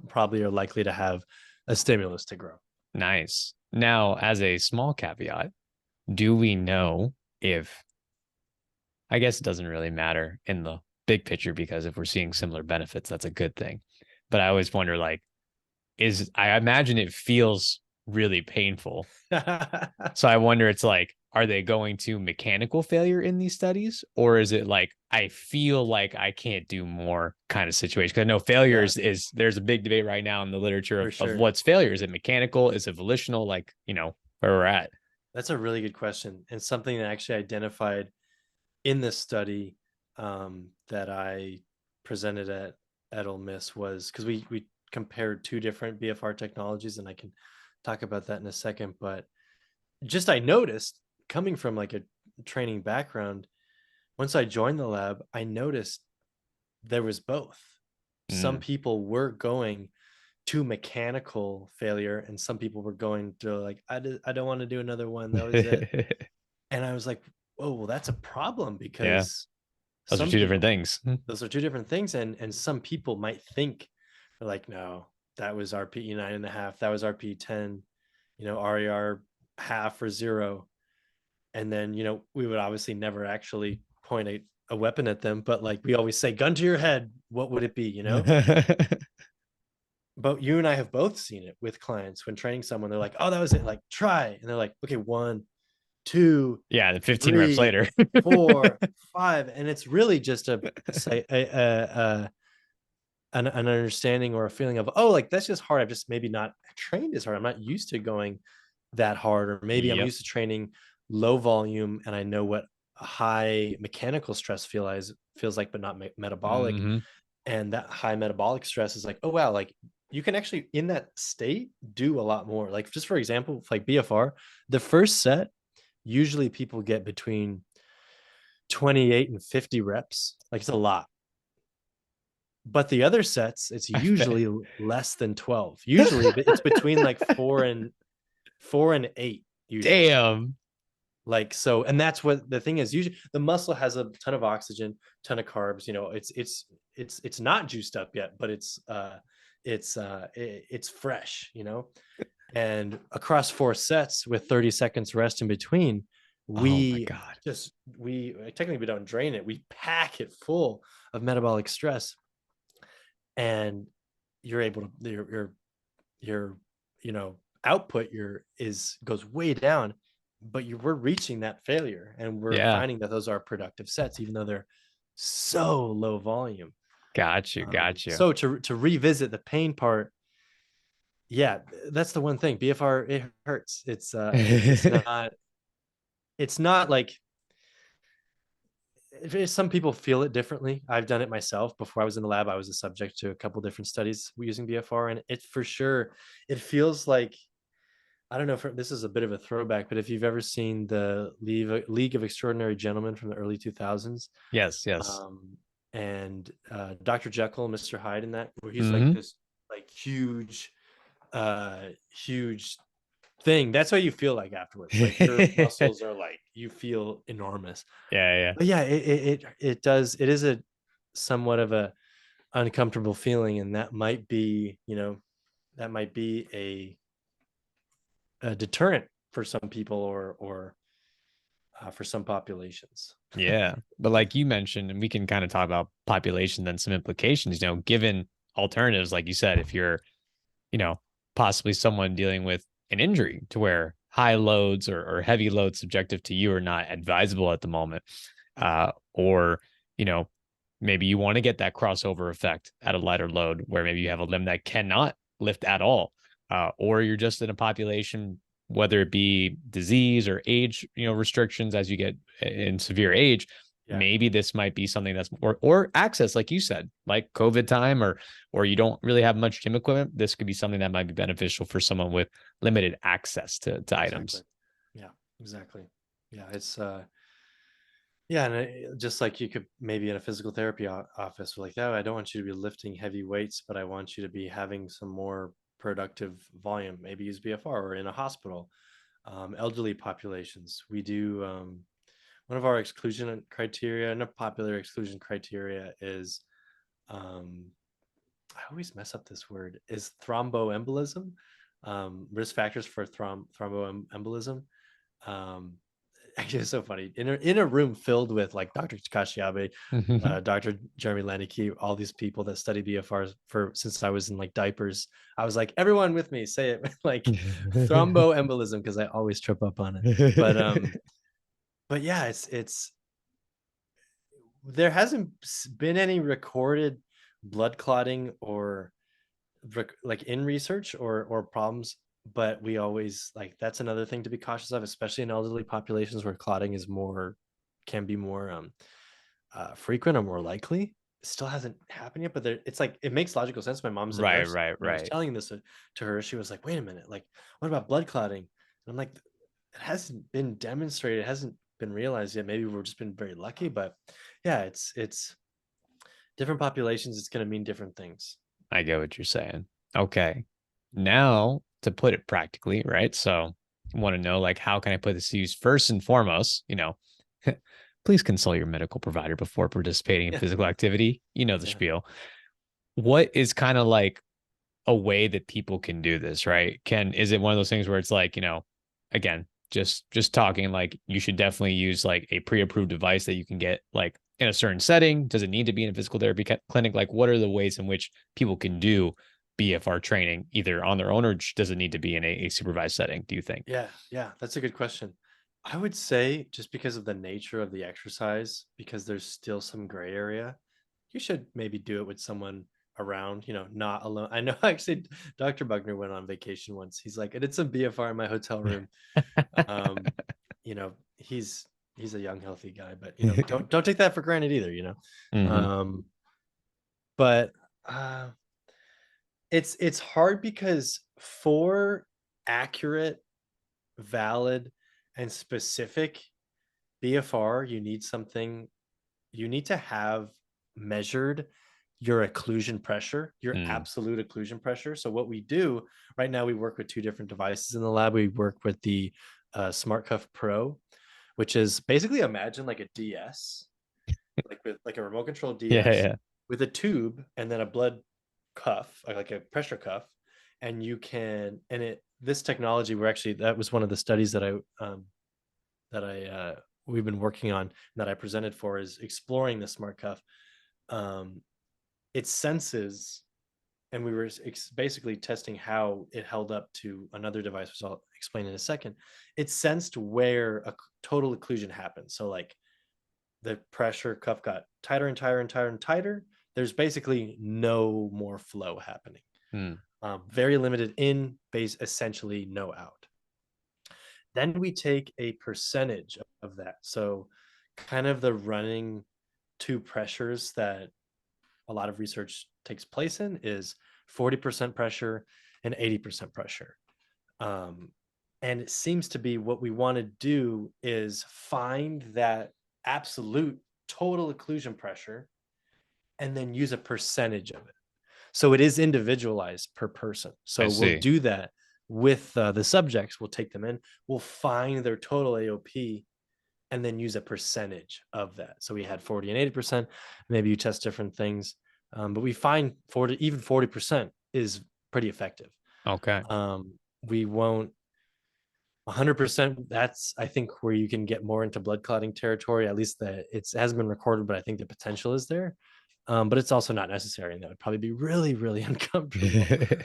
probably are likely to have a stimulus to grow. Nice. Now, as a small caveat, do we know if, I guess it doesn't really matter in the big picture, because if we're seeing similar benefits, that's a good thing. But I always wonder, like, I imagine it feels really painful. So I wonder, it's like, are they going to mechanical failure in these studies? Or is it like, I feel like I can't do more kind of situation? Because I know failure is there's a big debate right now in the literature of what's failure. Is it mechanical? Is it volitional? Like, where we're at. That's a really good question. And something that actually identified in this study that I presented at Ole Miss was, because we compared 2 different BFR technologies, and I can talk about that in a second. But just, I noticed, coming from like a training background, once I joined the lab, I noticed there was both. Some people were going to mechanical failure, and some people were going to like, I don't want to do another one. That was it. And I was like, oh, well, that's a problem, because those are 2 different things. Those are 2 different things. And some people might think, like, no, that was RPE 9.5. That was RPE 10, RER half or 0. And then, we would obviously never actually point a weapon at them, but like we always say, gun to your head, what would it be, But you and I have both seen it with clients when training someone. They're like, oh, that was it. Like, try. And they're like, okay, 1, 2. Yeah. The 15 reps later. 4, 5. And it's really just an understanding or a feeling of, oh, like, that's just hard. I've just maybe not trained as hard. I'm not used to going that hard. Or maybe I'm used to training low volume, and I know what high mechanical stress feels like, but not metabolic. Mm-hmm. And that high metabolic stress is like, oh, wow, like you can actually in that state do a lot more. Like, just for example, like BFR, the first set, usually people get between 28 and 50 reps. Like, it's a lot. But the other sets, it's usually less than 12. Usually it's between like 4 and 8. Usually. Damn. Like, so, and that's what the thing is. Usually the muscle has a ton of oxygen, ton of carbs, it's not juiced up yet, but it's fresh, and across 4 sets with 30 seconds rest in between, we technically, we don't drain it. We pack it full of metabolic stress, and you're able to, your output goes way down. But we're reaching that failure, and we're finding that those are productive sets, even though they're so low volume. Got you. So to revisit the pain part, that's the one thing. BFR, it hurts. It's not like, some people feel it differently. I've done it myself. Before I was in the lab, I was a subject to a couple different studies using BFR, and it for sure, it feels like, I don't know if this is a bit of a throwback, but if you've ever seen the League of Extraordinary Gentlemen from the early 2000s. Yes. And Dr. Jekyll, Mr. Hyde in that, where he's like this like like huge thing. That's how you feel like afterwards. Like your muscles are like, you feel enormous. Yeah. But yeah, it does. It is a somewhat of a uncomfortable feeling, and that might be, a deterrent for some people, or for some populations. Yeah. But like you mentioned, and we can kind of talk about population, then some implications, given alternatives, like you said, if you're, you know, possibly someone dealing with an injury to where high loads or heavy loads subjective to you are not advisable at the moment. Or, you know, maybe you want to get that crossover effect at a lighter load where maybe you have a limb that cannot lift at all. Or you're just in a population, whether it be disease or age, restrictions as you get in severe age. Yeah. Maybe this might be something that's or access, like you said, like COVID time, or you don't really have much gym equipment. This could be something that might be beneficial for someone with limited access to items. Yeah, exactly. Yeah, it's yeah, and just like you could maybe in a physical therapy office, like, oh, I don't want you to be lifting heavy weights, but I want you to be having some more productive volume. Maybe use BFR, or in a hospital, elderly populations. We do one of our exclusion criteria, and a popular exclusion criteria is, I always mess up this word, is thromboembolism, risk factors for thromboembolism. Actually, it's so funny. In a room filled with like Dr. Kashiabe, Dr. Jeremy Lanicky, all these people that study BFRs since I was in like diapers, I was like, everyone with me, say it like thromboembolism, because I always trip up on it. But yeah, it's there hasn't been any recorded blood clotting or like in research or problems, but we always like, that's another thing to be cautious of, especially in elderly populations where clotting can be more frequent or more likely. It still hasn't happened yet, but it's like, it makes logical sense. My mom's a nurse. Right. When I was telling this to her, she was like, wait a minute, like, what about blood clotting? And I'm like, it hasn't been demonstrated, it hasn't been realized yet. Maybe we've just been very lucky, but yeah, it's different populations, it's going to mean different things. I get what you're saying. Okay. Now, to put it practically, right? So, I want to know, like, how can I put this to use? First and foremost, please consult your medical provider before participating in physical activity. You know the spiel. What is kind of like a way that people can do this, right? Is it one of those things where it's like, again, just talking, like, you should definitely use like a pre-approved device that you can get like in a certain setting? Does it need to be in a physical therapy clinic? Like, what are the ways in which people can do BFR training either on their own, or does it need to be in a supervised setting, do you think? Yeah, that's a good question. I would say, just because of the nature of the exercise, because there's still some gray area, you should maybe do it with someone around, not alone. I know actually Dr. Buckner went on vacation once. He's like, I did some BFR in my hotel room. you know, he's a young, healthy guy, but don't take that for granted either, Mm-hmm. But it's hard, because for accurate, valid, and specific BFR, you need to have measured your occlusion pressure, your absolute occlusion pressure. So what we do right now, we work with two different devices in the lab. We work with the SmartCuff Pro, which is basically, imagine like a DS, like with like a remote control DS with a tube and then a blood cuff, like a pressure cuff. And this technology, that was one of the studies that we've been working on, and that I presented for, is exploring the smart cuff. It senses, and we were basically testing how it held up to another device, which I'll explain in a second. It sensed where a total occlusion happened. So like the pressure cuff got tighter and tighter and tighter and tighter. There's basically no more flow happening. Very limited in, base, essentially no out. Then we take a percentage of that. So kind of the running two pressures that a lot of research takes place in is 40% pressure and 80% pressure. And it seems to be what we want to do is find that absolute total occlusion pressure and then use a percentage of it. So it is individualized per person. So we'll do that with the subjects. We'll take them in, we'll find their total AOP, and then use a percentage of that. So we had 40 and 80%. Maybe you test different things, but we find 40% is pretty effective. Okay. We won't 100%. That's, I think, where you can get more into blood clotting territory. At least it hasn't been recorded, but I think the potential is there. But it's also not necessary, and that would probably be really, really uncomfortable.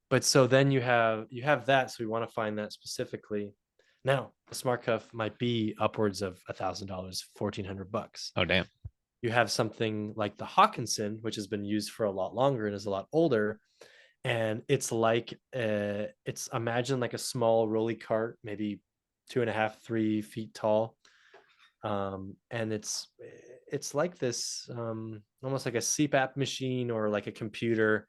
But so then you have that. So we want to find that specifically. Now, a smart cuff might be upwards of $1,000, $1,400. Oh, damn. You have something like the Hawkinson, which has been used for a lot longer and is a lot older. And it's like, imagine like a small rolly cart, maybe 2.5, 3 feet tall. And it's like this, almost like a CPAP machine or like a computer,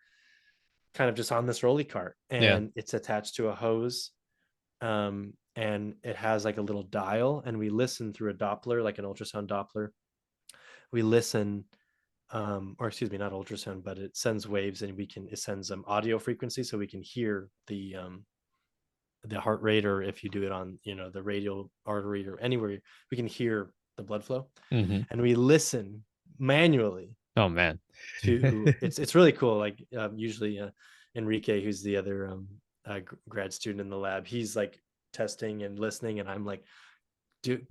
kind of just on this rolly cart, and it's attached to a hose. And it has like a little dial, and we listen through a Doppler, like an ultrasound Doppler. We listen, or excuse me, not ultrasound, but it sends waves, and it sends audio frequency, so we can hear the heart rate, or if you do it on, the radial artery or anywhere, we can hear the blood flow. And we listen manually. Oh man. It's really cool. Like usually Enrique, who's the other grad student in the lab, he's like testing and listening, and I'm like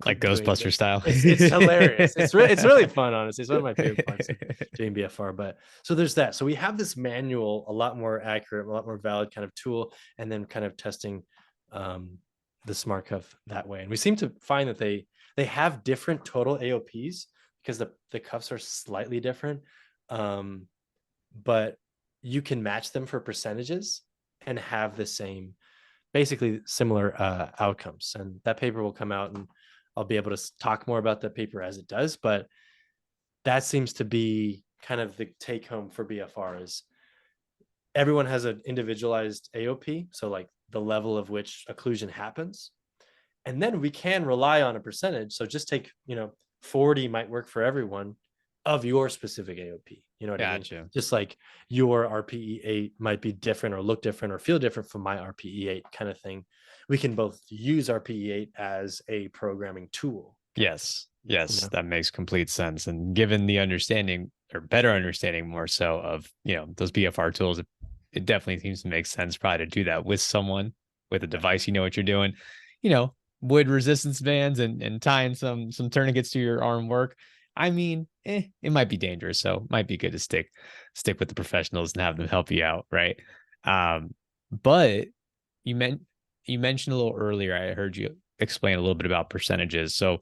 like Ghostbuster style. It's hilarious. It's really fun, honestly. It's one of my favorite parts of doing BFR. But so there's that. So we have this manual, a lot more accurate, a lot more valid kind of tool, and then kind of testing the smart cuff that way. And we seem to find that they have different total AOPs because the cuffs are slightly different, but you can match them for percentages and have the same, basically similar outcomes. And that paper will come out, and I'll be able to talk more about that paper as it does. But that seems to be kind of the take home for BFR, is everyone has an individualized AOP. So like the level of which occlusion happens. And then we can rely on a percentage. So just take, 40 might work for everyone of your specific AOP. You know what I mean? Just like your RPE8 might be different or look different or feel different from my RPE8 kind of thing. We can both use RPE8 as a programming tool. Yes. That makes complete sense. And given the understanding, or better understanding more so, of, those BFR tools, it definitely seems to make sense probably to do that with someone, with a device, what you're doing, wood resistance bands and tying some tourniquets to your arm work. I mean, it might be dangerous, so it might be good to stick with the professionals and have them help you out, right? But you mentioned a little earlier, I heard you explain a little bit about percentages. So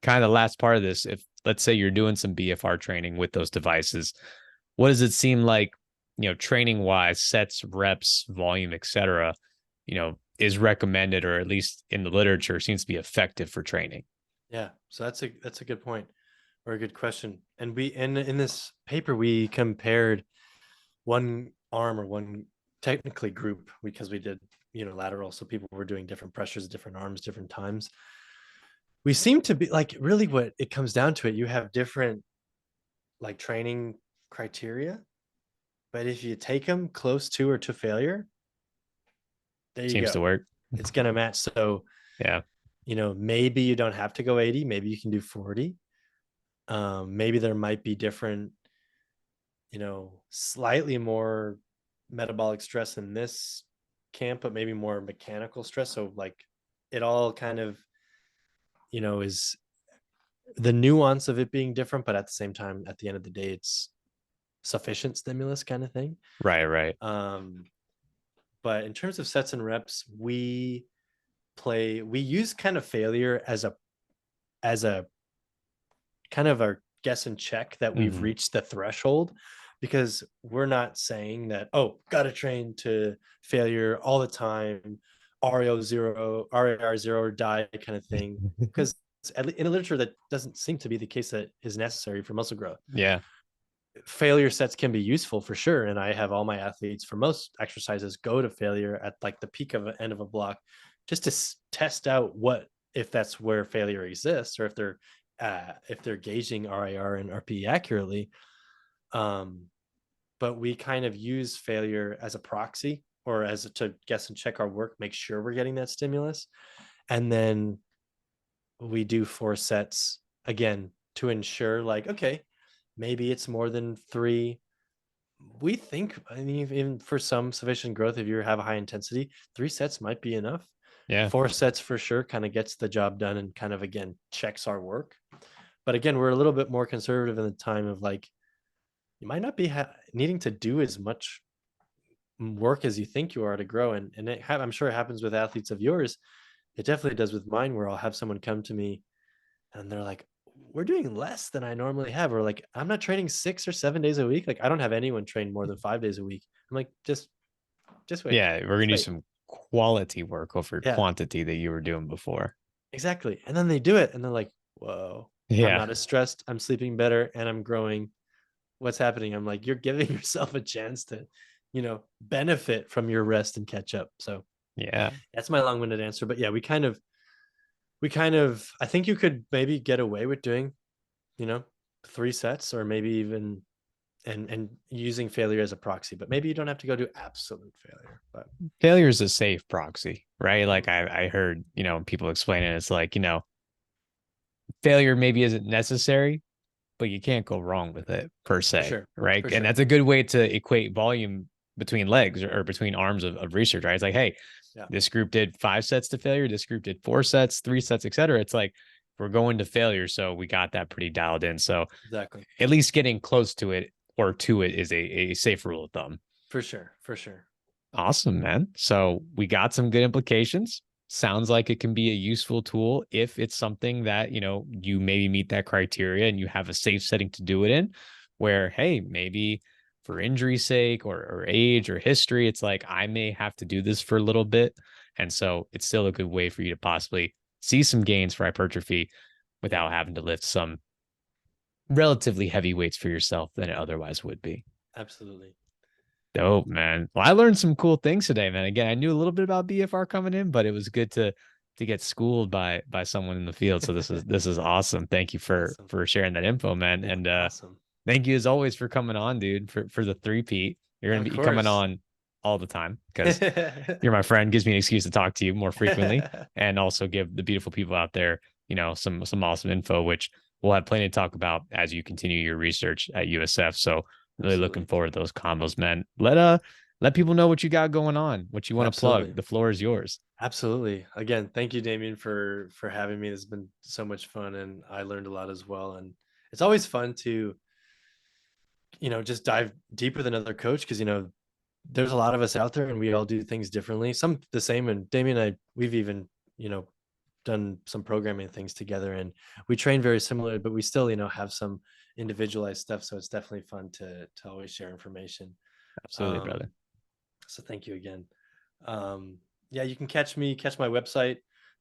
kind of the last part of this, if let's say you're doing some BFR training with those devices, what does it seem like, training wise, sets, reps, volume, etc., is recommended, or at least in the literature seems to be effective for training? Yeah. So that's a good point, or a good question. And we, in this paper, we compared one arm, or one technically group, because we did unilateral. So people were doing different pressures, different arms, different times. We seem to be like, really what it comes down to, you have different like training criteria, but if you take them close to or to failure, there you go. Seems to work. It's going to match. So maybe you don't have to go 80. Maybe you can do 40. Maybe there might be different, slightly more metabolic stress in this camp, but maybe more mechanical stress. So like it all kind of, is the nuance of it being different, but at the same time, at the end of the day, it's sufficient stimulus kind of thing. Right. But in terms of sets and reps, we use kind of failure as a kind of our guess and check that we've reached the threshold, because we're not saying that, gotta train to failure all the time, RAR zero or die kind of thing, because in the literature that doesn't seem to be the case that is necessary for muscle growth. Failure sets can be useful for sure, and I have all my athletes for most exercises go to failure at like the peak of the end of a block, just to test out what if that's where failure exists, or if they're gauging RIR and RPE accurately. but we kind of use failure as a proxy or as to guess and check our work, make sure we're getting that stimulus. And then we do 4 sets again to ensure like, okay, maybe it's more than 3. We think, I mean, even for some sufficient growth, if you have a high intensity, 3 sets might be enough. Yeah. 4 sets for sure kind of gets the job done and kind of, again, checks our work. But again, we're a little bit more conservative in the time of like, you might not be needing to do as much work as you think you are to grow. And I'm sure it happens with athletes of yours. It definitely does with mine, where I'll have someone come to me and they're like, we're doing less than I normally have. Or like, I'm not training 6 or 7 days a week. Like, I don't have anyone train more than 5 days a week. I'm like, just wait. Yeah. We're going to do some quality work over quantity that you were doing before. Exactly. And then they do it and they're like, whoa, I'm not as stressed. I'm sleeping better and I'm growing. What's happening? I'm like, you're giving yourself a chance to, benefit from your rest and catch up. So yeah, that's my long-winded answer. But yeah, we kind of, I think you could maybe get away with doing, 3 sets or maybe even and using failure as a proxy, but maybe you don't have to go to absolute failure. But failure is a safe proxy, right? Like I heard, people explain it. It's like, failure maybe isn't necessary, but you can't go wrong with it per se. Sure. Right. And that's a good way to equate volume between legs or between arms of research, right? It's like, hey, this group did 5 sets to failure. This group did 4 sets, 3 sets, et cetera. It's like, we're going to failure. So we got that pretty dialed in. So exactly, at least getting close to it or to it is a safe rule of thumb. For sure. Awesome, man. So we got some good implications. Sounds like it can be a useful tool if it's something that, you maybe meet that criteria and you have a safe setting to do it in, where, hey, maybe for injury's sake or age or history, it's like, I may have to do this for a little bit. And so it's still a good way for you to possibly see some gains for hypertrophy without having to lift some relatively heavy weights for yourself than it otherwise would be. Absolutely. Dope, man. Well, I learned some cool things today, man. Again, I knew a little bit about BFR coming in, but it was good to get schooled by someone in the field. So this is awesome. Thank you for sharing that info, man. And awesome. Thank you as always for coming on, dude, for the 3-peat. You're gonna be coming on all the time because you're my friend, gives me an excuse to talk to you more frequently and also give the beautiful people out there, some awesome info, which we'll have plenty to talk about as you continue your research at USF. So really looking forward to those combos, man. Let people know what you got going on, what you want to plug. The floor is yours. Absolutely. Again, thank you, Damien, for having me. This has been so much fun and I learned a lot as well. And it's always fun to, just dive deep with another coach because, there's a lot of us out there and we all do things differently. Some the same. And Damien and I, we've even, done some programming things together and we train very similar, but we still, have some individualized stuff. So it's definitely fun to always share information. Absolutely, brother. So thank you again. You can catch my website,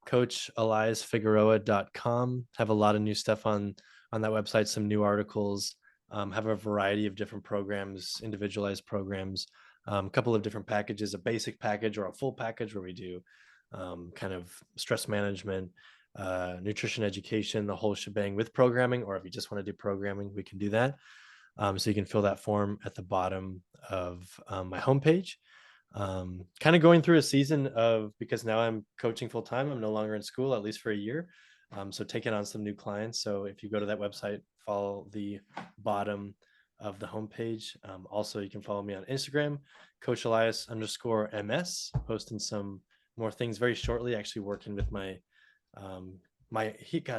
coacheliasfigueroa.com. Have a lot of new stuff on that website, some new articles, have a variety of different programs, individualized programs, a couple of different packages, a basic package or a full package where we do kind of stress management, nutrition education, the whole shebang with programming, or if you just want to do programming, we can do that. So you can fill that form at the bottom of my homepage. Kind of going through a season of, because now I'm coaching full time, I'm no longer in school, at least for a year. So taking on some new clients. So if you go to that website, follow the bottom of the homepage. Also, you can follow me on Instagram, Coach Elias_MS, posting some more things very shortly, actually working with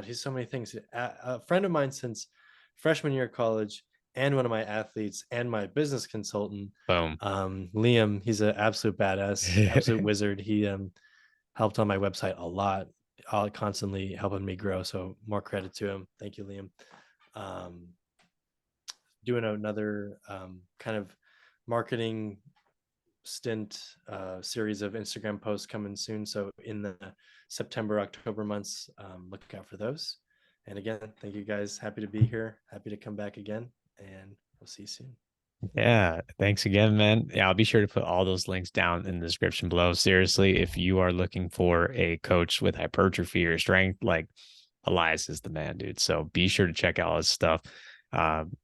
he's so many things. A friend of mine since freshman year of college and one of my athletes and my business consultant. Boom. Liam, he's an absolute badass, absolute wizard. He helped on my website a lot, constantly helping me grow. So more credit to him. Thank you, Liam. Doing another kind of marketing stint series of Instagram posts coming soon. So in the September, October months, look out for those. And again, thank you guys. Happy to be here. Happy to come back again. And we'll see you soon. Yeah. Thanks again, man. Yeah. I'll be sure to put all those links down in the description below. Seriously, if you are looking for a coach with hypertrophy or strength, like Elias is the man, dude. So be sure to check out his stuff.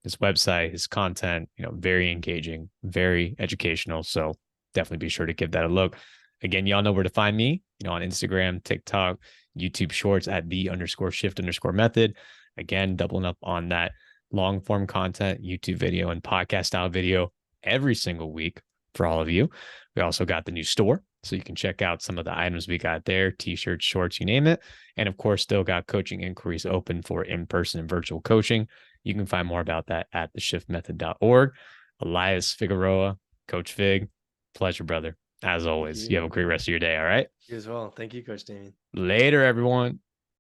His website, his content, very engaging, very educational. So definitely be sure to give that a look. Again, y'all know where to find me, on Instagram, TikTok, YouTube Shorts at _shift_method. Again, doubling up on that long form content, YouTube video and podcast style video every single week for all of you. We also got the new store, so you can check out some of the items we got there, t-shirts, shorts, you name it. And of course, still got coaching inquiries open for in-person and virtual coaching. You can find more about that at theshiftmethod.org. Elias Figueroa, Coach Fig, pleasure, brother. As always, you have a great rest of your day. All right. You as well. Thank you, Coach Damien. Later, everyone.